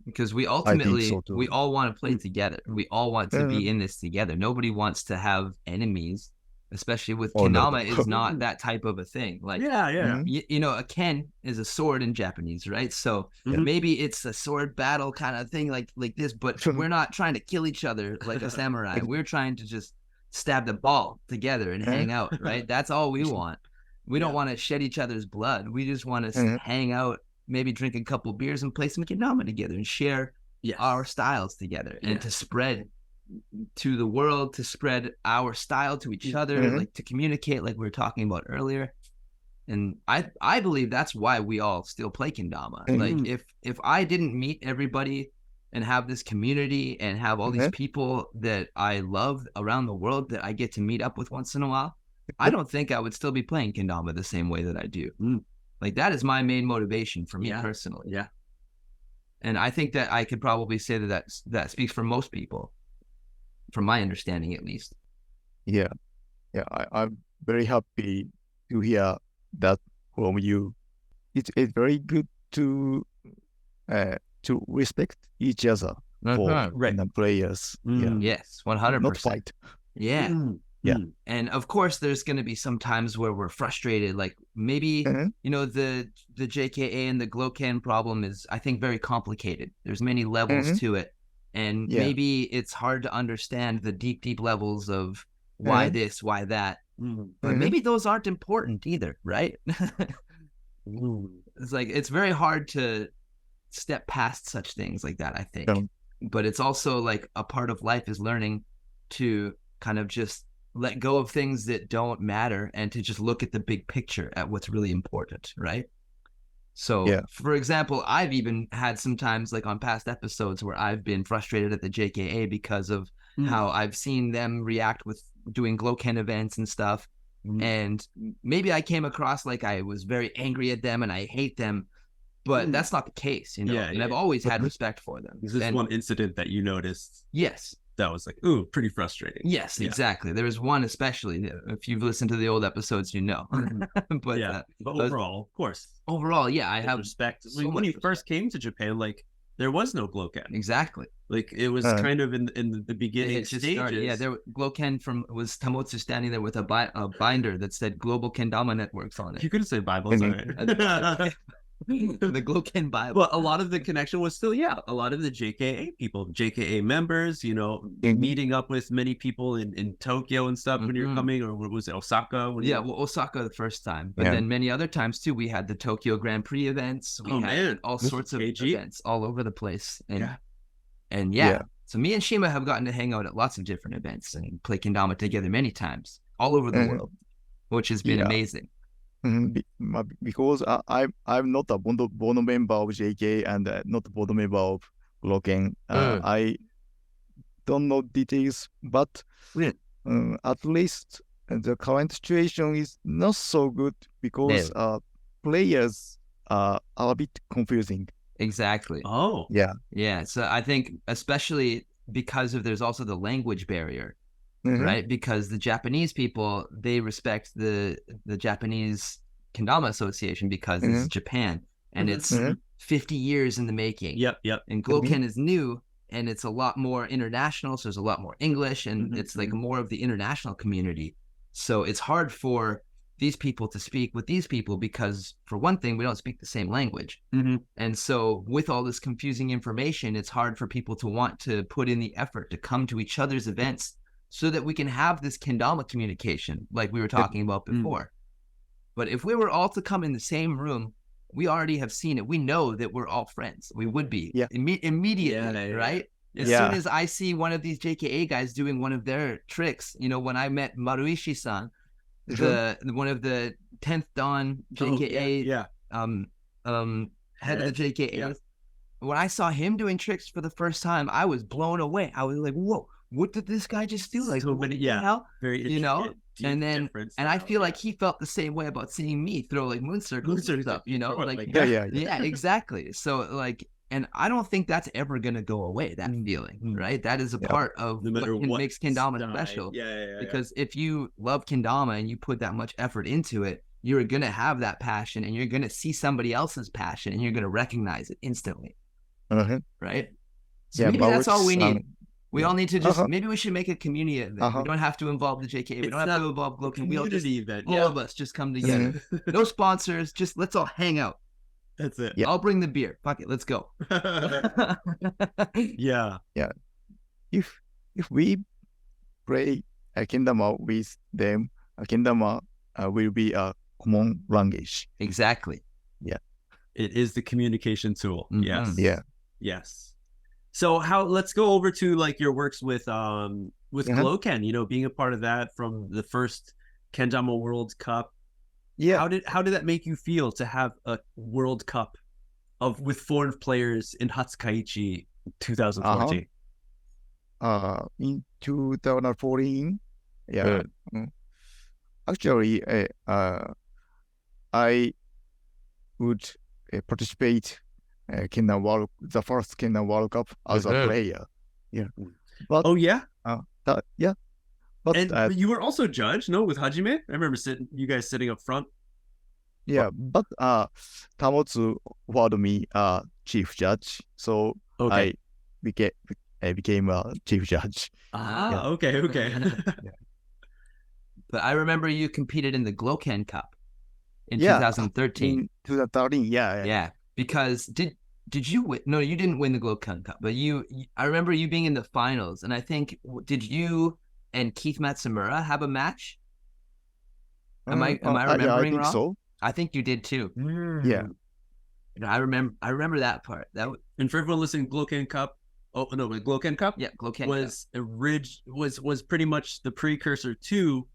Because we ultimately we all want to play together. We all want to be in this together. Nobody wants to have enemies, especially with Kendama is not that type of a thing. Like you know, a ken is a sword in Japanese, right? So maybe it's a sword battle kind of thing like this, but we're not trying to kill each other like a samurai. We're trying to just stab the ball together and hang out, right? That's all we want. We don't want to shed each other's blood. We just want to hang out, maybe drink a couple beers and play some Kendama together and share our styles together and to spread to the world, to spread our style to each other, like to communicate like we were talking about earlier. And I believe that's why we all still play Kendama. Like if I didn't meet everybody and have this community and have all these people that I love around the world that I get to meet up with once in a while, I don't think I would still be playing Kendama the same way that I do. Like that is my main motivation for me personally. And I think that I could probably say that speaks for most people, from my understanding at least. I'm very happy to hear that from you. It's very good to respect each other for the players. Yes, 100%. Not fight. And of course there's going to be some times where we're frustrated, like maybe you know the JKA and the Gloken problem is, I think, very complicated. There's many levels to it, and maybe it's hard to understand the deep levels of why this, why that, but maybe those aren't important either, right? It's like it's very hard to step past such things like that, I think. But it's also like a part of life is learning to kind of just let go of things that don't matter and to just look at the big picture at what's really important, right? So for example, I've even had some times like on past episodes where I've been frustrated at the JKA because of how I've seen them react with doing Gloken events and stuff. And maybe I came across like I was very angry at them and I hate them, but that's not the case, you know. And I've always had respect for them. Is this one incident that you noticed? Yes. That was like, ooh, pretty frustrating. Yes, exactly. There was one especially. If you've listened to the old episodes, you know. But overall, of course. Overall, I have respect. When you first came to Japan, like there was no Gloken. Exactly. Like it was kind of in the beginning stages. Started. There Gloken was Tamotsu standing there with a binder that said Global Kendama Networks on it. You could say Bible, sorry. The Gloken Bible. But a lot of the connection was still, a lot of the JKA people, JKA members, you know, meeting up with many people in Tokyo and stuff when you're coming, or was it Osaka? Osaka the first time. But then many other times too, we had the Tokyo Grand Prix events. We had all sorts of events all over the place. And so me and Shima have gotten to hang out at lots of different events and play Kendama together many times all over the world, which has been amazing. Because I'm not a board member of JK and not a board member of Gloken. I don't know details, but at least the current situation is not so good because players are a bit confusing. Exactly. Oh. Yeah. So I think especially because there's also the language barrier, right? Because the Japanese people, they respect the Japanese Kendama Association because this is Japan and it's 50 years in the making. Yep. And Gloken is new and it's a lot more international. So there's a lot more English and it's like more of the international community. So it's hard for these people to speak with these people because for one thing, we don't speak the same language. And so with all this confusing information, it's hard for people to want to put in the effort to come to each other's events so that we can have this Kendama communication like we were talking about before. But if we were all to come in the same room, we already have seen it. We know that we're all friends. We would be immediately, right? As soon as I see one of these JKA guys doing one of their tricks, you know, when I met Maruishi-san, one of the 10th Dan JKA head of the JKA, when I saw him doing tricks for the first time, I was blown away. I was like, whoa, what did this guy just do? Like, so many, very you know? And then, and I feel like he felt the same way about seeing me throw like moon circles and stuff, you know? Like, yeah, exactly. So like, and I don't think that's ever going to go away, that feeling, right? That is a part of what makes Kendama special. Because if you love Kendama and you put that much effort into it, you're going to have that passion and you're going to see somebody else's passion and you're going to recognize it instantly. Right? So maybe that's all we need. We all need to just, maybe we should make a community event. We don't have to involve the JKA. We don't have to involve Gloken. We all just, all of us just come together. No sponsors. Just let's all hang out. That's it. I'll bring the beer. Fuck it. Let's go. If we play Kendama with them, Kendama will be a common language. Exactly. It is the communication tool. Yes. So let's go over to like your works with Gloken, you know, being a part of that from the first Kendama World Cup. How did that make you feel to have a World Cup with foreign players in Hatsukaichi 2014? In 2014, actually, I would participate the first Kendama World Cup as a player. But But you were also judged, no, with Hajime? I remember you guys sitting up front. But Tamotsu offered me chief judge, so I became a chief judge. Okay. But I remember you competed in the Gloken Cup in 2013. In 2013, because did you win? No, you didn't win the Gloken Cup, but I remember you being in the finals, and I think did you and Keith Matsumura have a match? Am I remembering I think wrong? So. I think you did too. Yeah. You know, I remember that part. And for everyone listening, Gloken Cup. Oh no, the Gloken Cup. Yeah, Gloken was pretty much the precursor to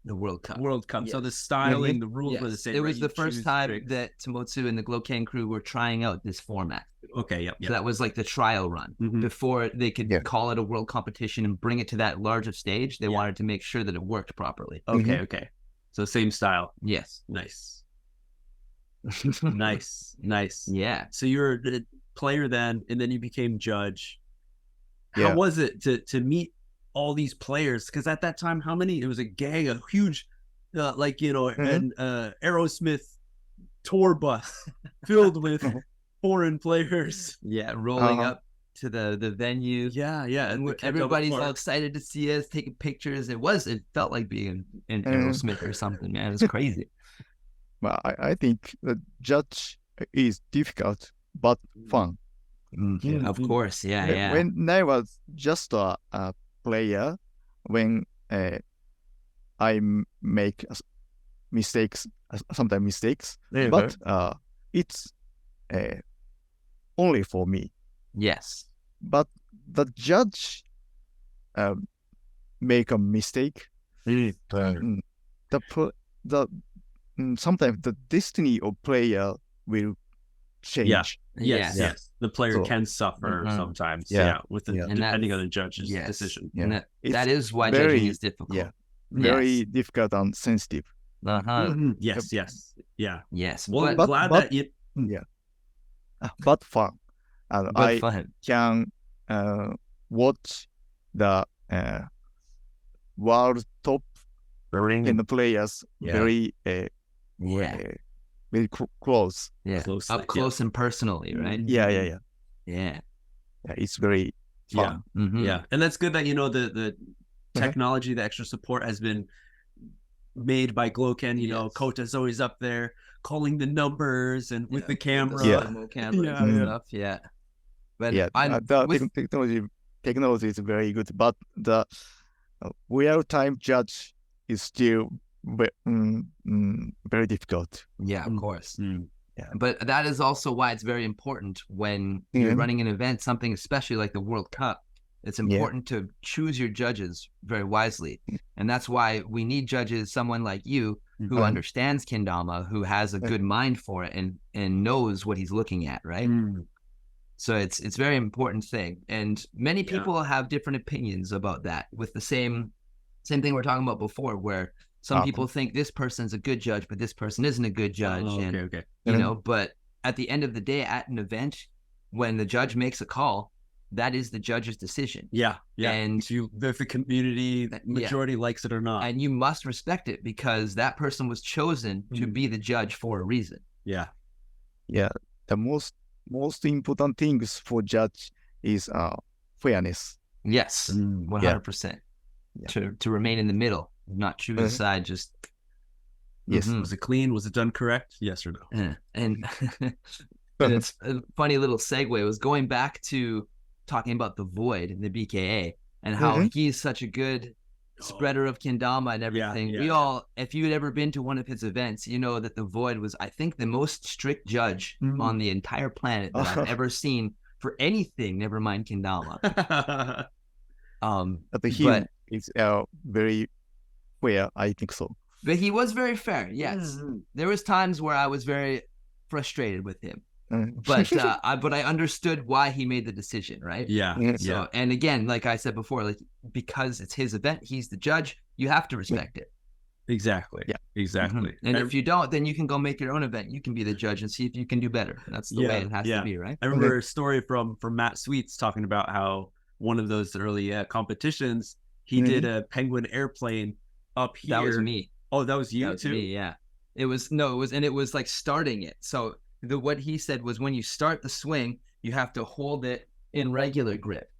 the World Cup. Yes. So the styling, the rules were the same. It was the first time that Tamotsu and the Gloken crew were trying out this format. Okay, So that was like the trial run before they could call it a world competition and bring it to that larger stage. They wanted to make sure that it worked properly. Okay. So same style. Yes. Nice. Nice. Yeah. So you were a player then, and then you became judge. How was it to meet all these players? Because at that time, how many? It was a gang, a huge, an Aerosmith tour bus filled with foreign players. Yeah, rolling up to the venue. Yeah. And everybody's all excited to see us, taking pictures. It felt like being in Aerosmith or something, man. It was crazy. Well, I think the judge is difficult but fun. Of course, yeah. When I was just a player, when I make sometimes mistakes, but it's only for me. Yes. But the judge make a mistake. Sometimes the destiny of player will change. Yes. The player can suffer sometimes. Depending on the judge's decision. And that is why judging is difficult. Yeah. Very difficult and sensitive. Yes. Yes. Well, but glad that you. but fun. And I fun. can watch the world top Kendo players very very close. Yeah, up close and personally, right? Yeah. It's very fun. Yeah, and that's good that the technology, the extra support has been made by Gloken. You know, Kota's always up there calling the numbers and with the camera, and stuff. Yeah, but the technology is very good, but the real-time judge is still very difficult. Yeah, of course. Yeah, but that is also why it's very important when you're running an event, something especially like the World Cup. It's important to choose your judges very wisely. And that's why we need judges, someone like you, who understands Kendama, who has a good mind for it and knows what he's looking at, right? So it's a very important thing. And many people have different opinions about that, with the same thing we're talking about before, where some people think this person's a good judge, but this person isn't a good judge. You know, but at the end of the day, at an event, when the judge makes a call, that is the judge's decision. And if the community majority likes it or not, and you must respect it, because that person was chosen to be the judge for a reason. The most important things for judge is fairness. Yes, 100%. To remain in the middle, not choose a side. Just was it clean? Was it done correct? Yes or no? And it's a funny little segue. It was going back to talking about the Void in the BKA and how he's such a good spreader of Kendama and everything. We all, if you had ever been to one of his events, you know that the Void was, I think, the most strict judge on the entire planet that I've ever seen for anything, never mind Kendama. But it's very fair, I think so. But he was very fair, yes. There was times where I was very frustrated with him. But I understood why he made the decision, right? So, and again, like I said before, like, because it's his event, he's the judge, you have to respect it. Exactly. And if you don't, then you can go make your own event. You can be the judge and see if you can do better. That's the way it has to be, right? I remember a story from Matt Sweets talking about how one of those early competitions, he did a penguin airplane up here. That was me. Oh, that was you that was too? Me, yeah. It was like starting it. So what he said was, when you start the swing, you have to hold it in regular grip,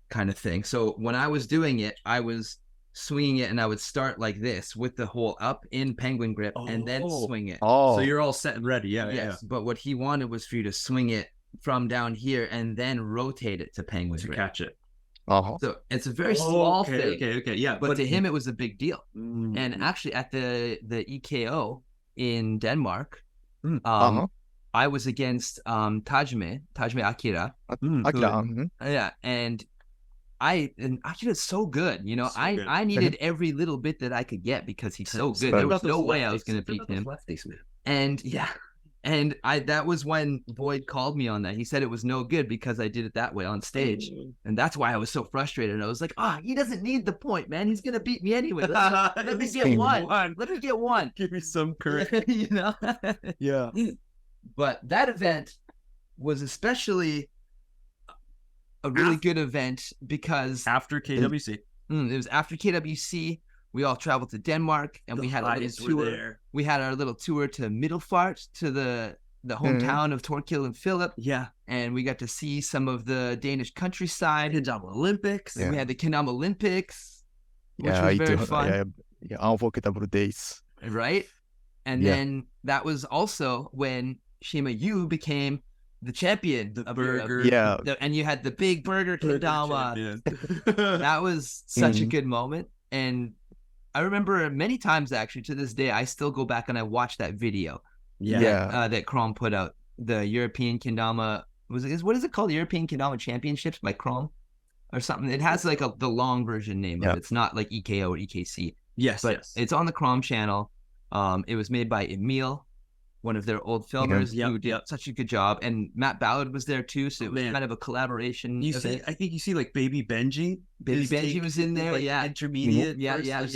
kind of thing. So when I was doing it, I was swinging it, and I would start like this with the hole up in penguin grip, and then swing it. So you're all set and ready. Yes. But what he wanted was for you to swing it from down here and then rotate it to penguin to grip. catch it. So it's a very small thing. Yeah. But to him, it was a big deal. And actually, at the EKO in Denmark, I was against Tajime Akira. And Akira's so good. You know, I needed every little bit that I could get because he's so good. There was no way I was going to beat him. And that was when Void called me on that. He said it was no good because I did it that way on stage. And that's why I was so frustrated. I was like, he doesn't need the point, man. He's going to beat me anyway. Let me get one. Let me get one. Give me some courage. You know? Yeah. But that event was especially a really good event because after KWC. It was after KWC. We all traveled to Denmark, and we had a little tour. We had our little tour to Middelfart, to the hometown of Torkild and Philip. And we got to see some of the Danish countryside. Kendama Olympics. We had the Kendama Olympics, which was very fun. Unforgettable days. Right? And then that was also when Shima, you became the champion. The burger. And you had the Big Burger Dama. That was such a good moment. And I remember many times, actually, to this day, I still go back and I watch that video. That Chrome put out, the European Kendama. What is it called? European Kendama Championships by Chrome or something. It has like the long version name of it. It's not like EKO or EKC. But it's on the Chrome channel. It was made by Emil, one of their old filmers, who did such a good job. And Matt Ballard was there too, so it was kind of a collaboration. I think you see like Baby Benji. Baby Benji was in there, like intermediate. There's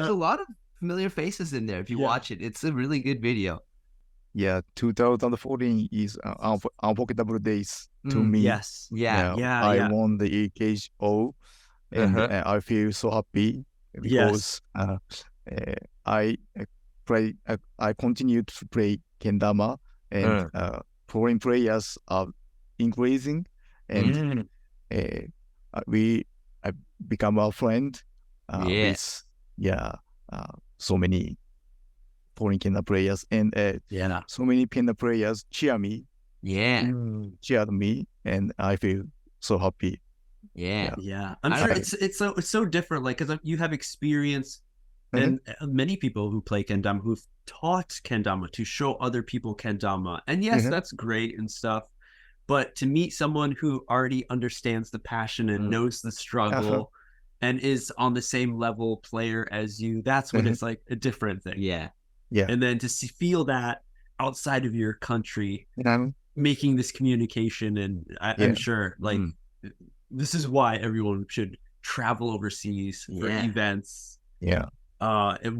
a lot of familiar faces in there if you watch it. It's a really good video. 2014 is unforgettable days to me. Yes. I won the KO, and I feel so happy because I continued to play Kendama, and foreign players are increasing, and we become a friend with so many foreign Kenda players, and so many Kenda players cheered me, and I feel so happy. I'm sure it's so different, like, because you have experience, and many people who play Kendama who've taught Kendama to show other people Kendama, and yes, that's great and stuff, but to meet someone who already understands the passion and knows the struggle and is on the same level player as you, that's when it's like a different thing. And then to feel that outside of your country, making this communication, and I'm sure, like, this is why everyone should travel overseas for events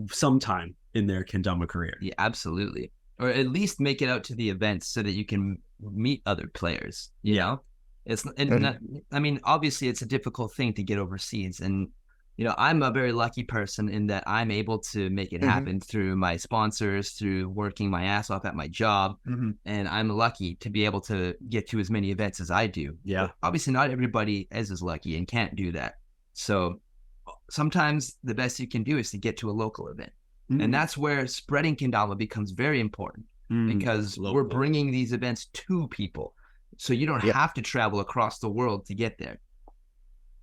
sometime in their Kendama career. Absolutely. Or at least make it out to the events so that you can meet other players. You know, it's not, I mean, obviously it's a difficult thing to get overseas, and you know, I'm a very lucky person in that I'm able to make it happen through my sponsors, through working my ass off at my job, and I'm lucky to be able to get to as many events as I do. But obviously not everybody is as lucky and can't do that. So sometimes the best you can do is to get to a local event. And that's where spreading Kendama becomes very important, because we're bringing these events to people. So you don't have to travel across the world to get there.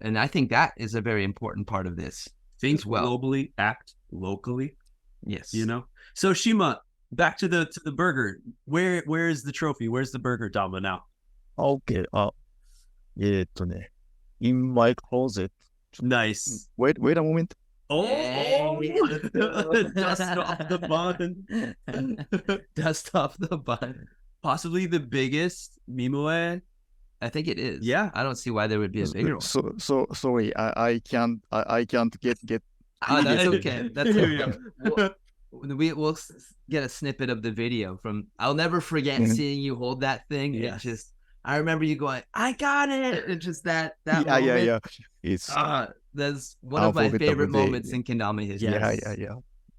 And I think that is a very important part of this. Think globally, act locally. Yes. You know? So Shima, back to the burger. Where is the trophy? Where's the burger Dama now? Okay. In my closet. Nice. Wait a moment. Dust off the bun. Dust off the bun. Possibly the biggest Mimue. I think it is. Yeah, I don't see why there would be a bigger one. So sorry, I can't get. Oh, that's okay. That's okay. We'll get a snippet of the video from. I'll never forget seeing you hold that thing. It just, I remember you going, "I got it!" And just that moment. It's that's one of my favorite moments in Kendama history.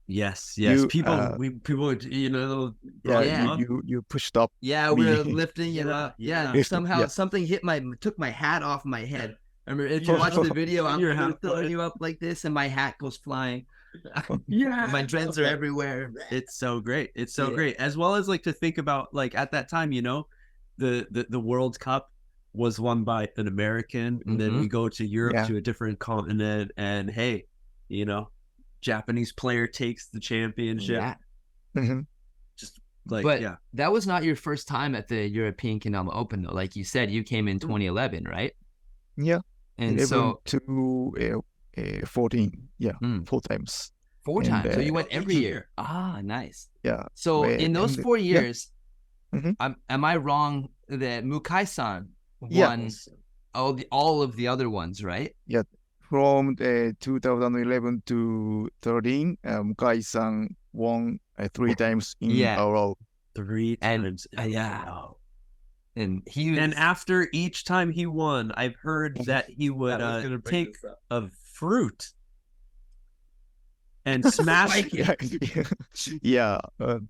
Yes. People, you know, you pushed up. Yeah, we were lifting it up. Yeah, somehow something took my hat off my head. I remember, if you watch the video, I'm throwing you up like this, and my hat goes flying. My dreads are everywhere. It's so great. It's so great. As well as, like, to think about, like, at that time, you know, the World Cup was won by an American, and then we go to Europe, to a different continent, and hey, you know, Japanese player takes the championship. Just like, but that was not your first time at the European Kendama Open, though. Like you said, you came in 2011, right? Yeah. And so to 14, 4 times. 4 times. So you went every year. Ah, nice. Yeah. So in those 4 years, am I wrong that Mukai-san won all of the other ones, right? Yeah. From 2011 to 13, Mukai-san won 3 times in a row. 3 times. And after each time he won, I've heard that he would take a fruit and smash it.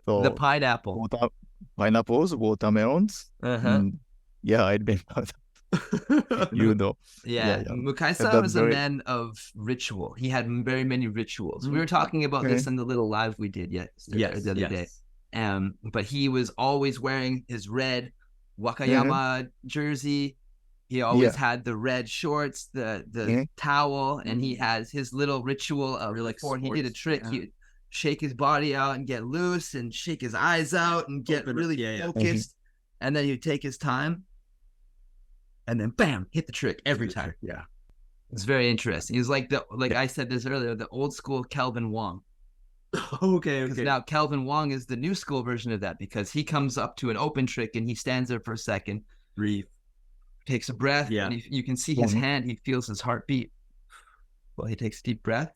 The pineapple. Pineapples, watermelons. I remember that. You know. Mukai-san was a man of ritual. He had very many rituals. We were talking about this in the little live we did the other day. But he was always wearing his red Wakayama jersey. He always had the red shorts, the towel, and he has his little ritual of, like, before he did a trick, he would shake his body out and get loose and shake his eyes out and get really focused. And then he'd take his time. And then bam, hit the trick every time. Yeah. It's very interesting. He's like I said this earlier, the old school Kelvin Wong. Okay. Now Kelvin Wong is the new school version of that, because he comes up to an open trick and he stands there for a second, breathe, takes a breath, and you can see his hand, he feels his heartbeat. Well, he takes a deep breath,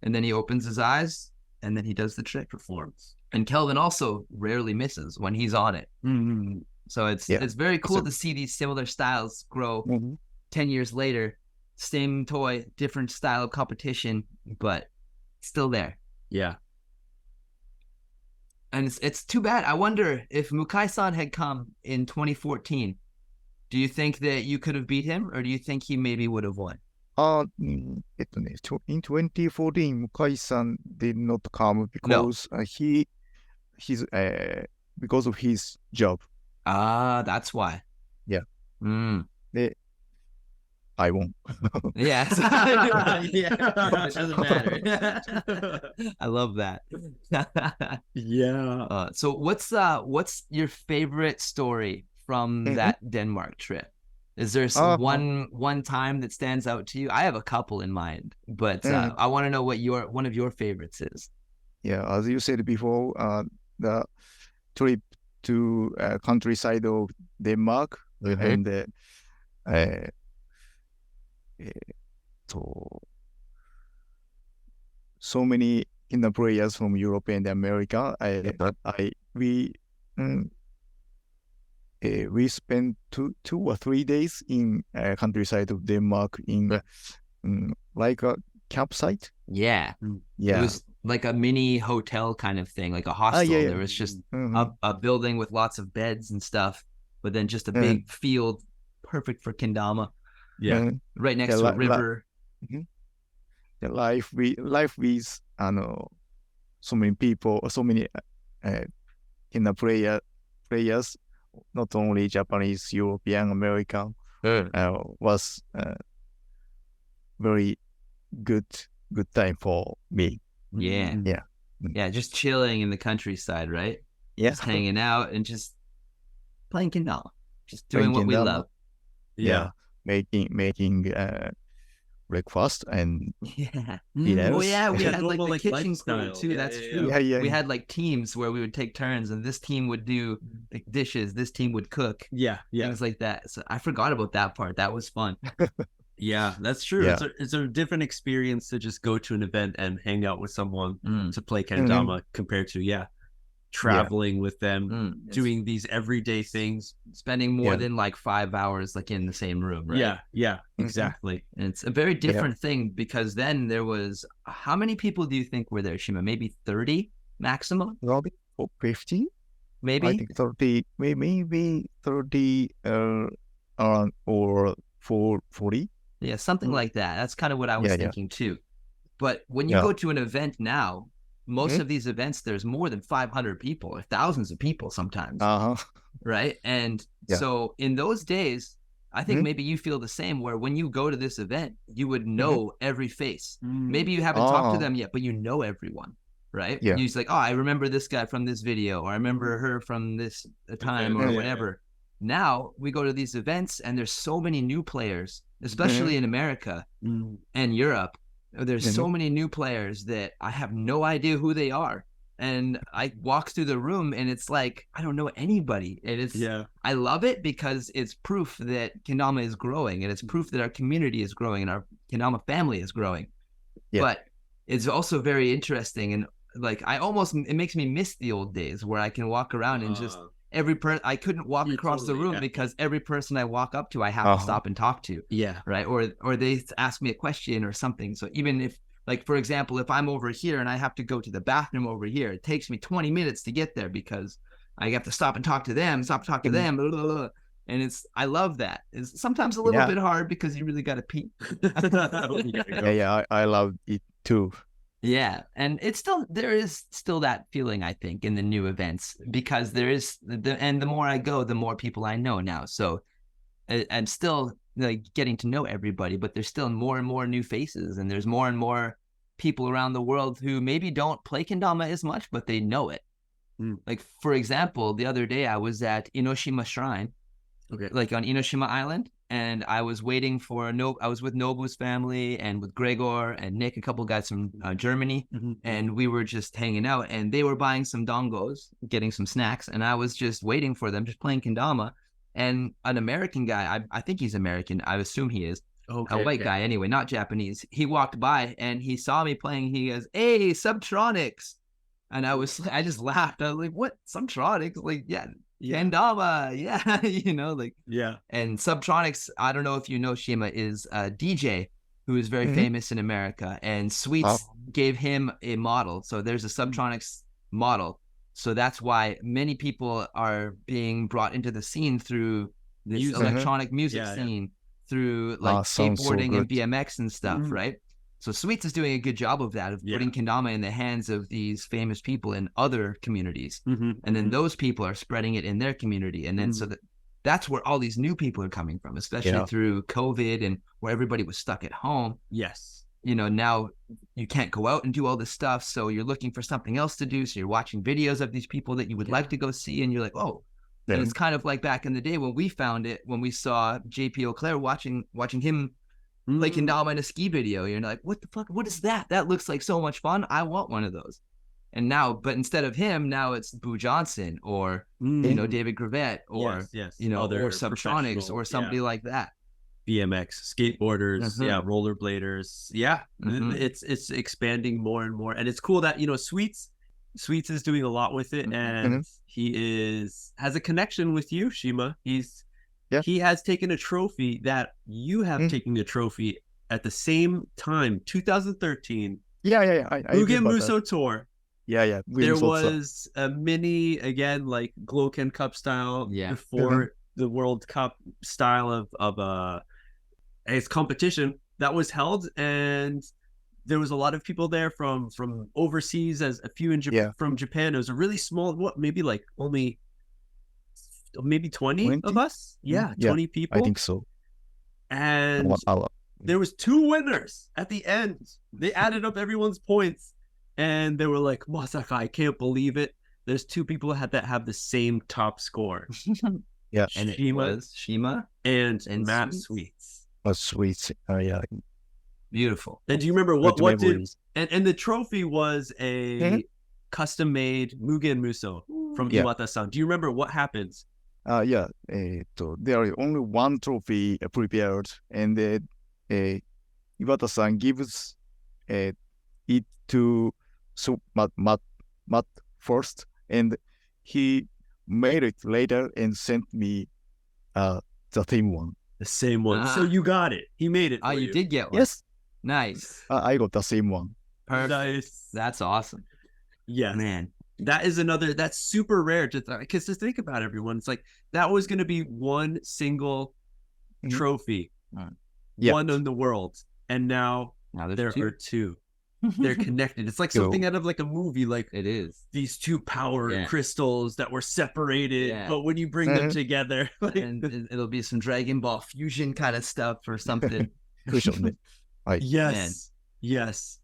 and then he opens his eyes, and then he does the trick. Performs. And Kelvin also rarely misses when he's on it. Mm-hmm. So it's very cool to see these similar styles grow 10 years later. Same toy, different style of competition, but still there. Yeah. And it's too bad. I wonder if Mukai-san had come in 2014, do you think that you could have beat him, or do you think he maybe would have won? In 2014, Mukai-san did not come because because of his job. Ah, that's why. Yeah. I won. Yeah. Yeah. It doesn't matter. I love that. Yeah. So what's your favorite story from that Denmark trip? Is there one time that stands out to you? I have a couple in mind, but I want to know what one of your favorites is. Yeah, as you said before, the trip to countryside of Denmark, and so many Kingdom players from Europe and America. We spent two or 3 days in countryside of Denmark in like a campsite. Yeah. It was like a mini hotel kind of thing, like a hostel. There was just a building with lots of beds and stuff, but then just a big field, perfect for kendama. Yeah, right next to a river. The life with so many people, so many kendama players, not only Japanese, European, American, was very good time for me. Yeah, just chilling in the countryside, right? Yeah, just hanging out and just playing kendama, just doing what we love. Yeah, making breakfast and dinners. Oh yeah, we had like the kitchen crew too. That's true. Yeah. We had like teams where we would take turns, and this team would do the dishes, this team would cook. Things like that. So I forgot about that part. That was fun. Yeah, that's true. Yeah. It's a different experience to just go to an event and hang out with someone to play kendama compared to traveling with them, doing these everyday things, spending more than like 5 hours like in the same room, right? Yeah, exactly. And it's a very different thing, because then there was, how many people do you think were there, Shima? Maybe 30 maximum? Probably 50? Maybe? I think 30, maybe 30 or 40. Yeah, something like that. That's kind of what I was thinking too. But when you go to an event now, most of these events, there's more than 500 people, or thousands of people sometimes, right? And so in those days, I think maybe you feel the same, where when you go to this event, you would know every face. Maybe you haven't talked to them yet, but you know everyone, right? You're just like, oh, I remember this guy from this video, or I remember her from this time, or whatever. Now we go to these events and there's so many new players, especially in America and Europe. There's so many new players that I have no idea who they are. And I walk through the room and it's like, I don't know anybody. And it's, I love it because it's proof that kendama is growing, and it's proof that our community is growing and our kendama family is growing. But it's also very interesting. And like, it makes me miss the old days where I can walk around and just I couldn't walk across the room because every person I walk up to, I have to stop and talk to. Right. Or they ask me a question or something. So even if, like, for example, if I'm over here and I have to go to the bathroom over here, it takes me 20 minutes to get there because I have to stop and talk to them, blah, blah, blah. And I love that. It's sometimes a little bit hard because you really got to pee. I love it too. Yeah, and there is still that feeling, I think, in the new events, because there is and the more I go, the more people I know now. So I'm still like getting to know everybody, but there's still more and more new faces, and there's more and more people around the world who maybe don't play kendama as much, but they know it. Like, for example, the other day I was at Enoshima Shrine, like on Enoshima Island. And I was waiting for I was with Nobu's family and with Gregor and Nick, a couple of guys from Germany. And we were just hanging out, and they were buying some dongos, getting some snacks. And I was just waiting for them, just playing kendama. And an American guy, I think he's American, I assume he is, a white guy anyway, not Japanese. He walked by and he saw me playing. He goes, "Hey, Subtronics." And I just laughed. I was like, what? Subtronics? Like, yeah. Kendama, yeah, you know, like, yeah. And Subtronics, I don't know if you know, Shima, is a DJ who is very famous in America, and Sweets gave him a model. So there's a Subtronics model. So that's why many people are being brought into the scene through this electronic music scene, through like skateboarding and BMX and stuff, right? So Sweets is doing a good job of that, of putting Kendama in the hands of these famous people in other communities. And then those people are spreading it in their community. And then so that's where all these new people are coming from, especially through COVID and where everybody was stuck at home. Yes. You know, now you can't go out and do all this stuff. So you're looking for something else to do. So you're watching videos of these people that you would like to go see. And you're like, oh, and it's kind of like back in the day when we found it, when we saw JP Auclair watching him like Kendama in a ski video. You're like, what the fuck? What is that? That looks like so much fun. I want one of those. And now, but instead of him, now it's Boo Johnson or, you know, David Gravett or, you know, or Subtronics or somebody like that. BMX, skateboarders, rollerbladers. Yeah. It's expanding more and more. And it's cool that, you know, Sweets is doing a lot with it. And he has a connection with you, Shima. He has taken a trophy that you have taken a trophy at the same time, 2013. Mugen Muso Tour. There was a mini, again, like Gloken Cup style before the World Cup style of a competition that was held, and there was a lot of people there from overseas, as a few in from Japan. It was a really small, maybe like only maybe 20 of us. 20 people. I think so. And there was 2 winners at the end. They added up everyone's points. And they were like, Masaka, I can't believe it. There's 2 people that have the same top score. And it was Shima and Matt Sweets. Sweets. Beautiful. And do you remember what did... And the trophy was a custom-made Mugen Muso from Iwata-san. Do you remember what happens? So there is only one trophy prepared, and Iwata-san gives it to Matt first, and he made it later and sent me the same one. The same one. So you got it. He made it. You did get one. Yes. Nice. I got the same one. Perfect. Nice. That's awesome. Yeah, man. That's super rare because to think about, everyone, it's like that was going to be one single trophy, one in the world, and now there are 2. They're connected. It's like something out of like a movie. Like, it is these 2 power crystals that were separated, but when you bring them together, like... and it'll be some Dragon Ball fusion kind of stuff or something. Yes,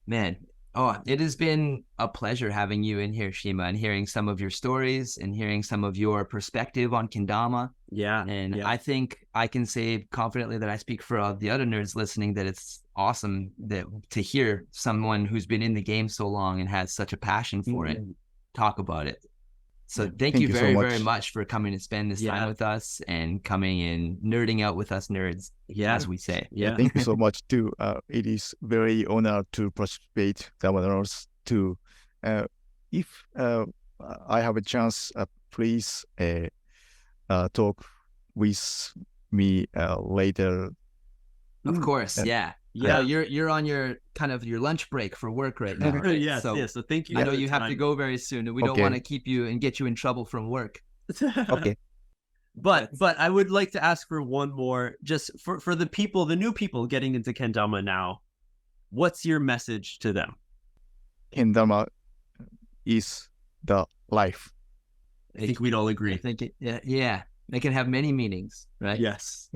man. Oh, it has been a pleasure having you in here, Shima, and hearing some of your stories and hearing some of your perspective on Kendama. I think I can say confidently that I speak for the other nerds listening that it's awesome to hear someone who's been in the game so long and has such a passion for it talk about it. So thank you very, very much for coming to spend this time with us and coming and nerding out with us nerds, as we say. Thank you so much too. It is very honored to participate damanerds too. If I have a chance, please talk with me later. Of course, you're on your kind of your lunch break for work right now. Right? So thank you. I know you have to go very soon, and we don't want to keep you and get you in trouble from work. Okay. But I would like to ask for one more, just for the people, the new people getting into Kendama now. What's your message to them? Kendama is the life. I think we'd all agree. I think it can have many meanings, right? Yes.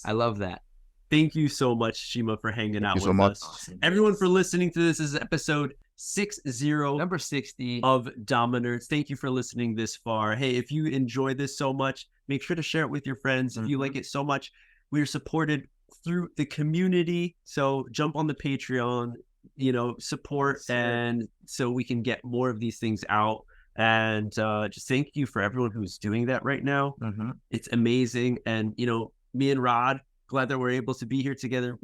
I love that. Thank you so much, Shima, for hanging out with us. Awesome. Everyone for listening to this. This is episode 60, number 60 of Damanerds. Thank you for listening this far. Hey, if you enjoy this so much, make sure to share it with your friends. If you like it so much, we are supported through the community. So jump on the Patreon, support, and so we can get more of these things out. And just thank you for everyone who's doing that right now. It's amazing. And, me and Rod, glad that we're able to be here together,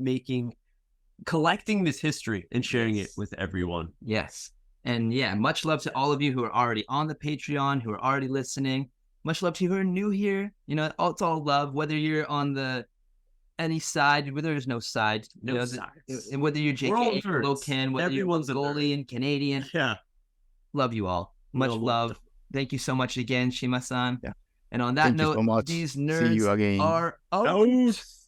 collecting this history and sharing it with everyone. Yes. And yeah, much love to all of you who are already on the Patreon, who are already listening. Much love to you who are new here. You know, it's all love, whether you're on the any side, whether there's no side, no sides. And whether you're JKA, Gloken, whether everyone's you're Mongolian, Canadian. Yeah. Love you all. Much love. Thank you so much again, Shima-san. Yeah. And on that note, so these nerds See you again. are out.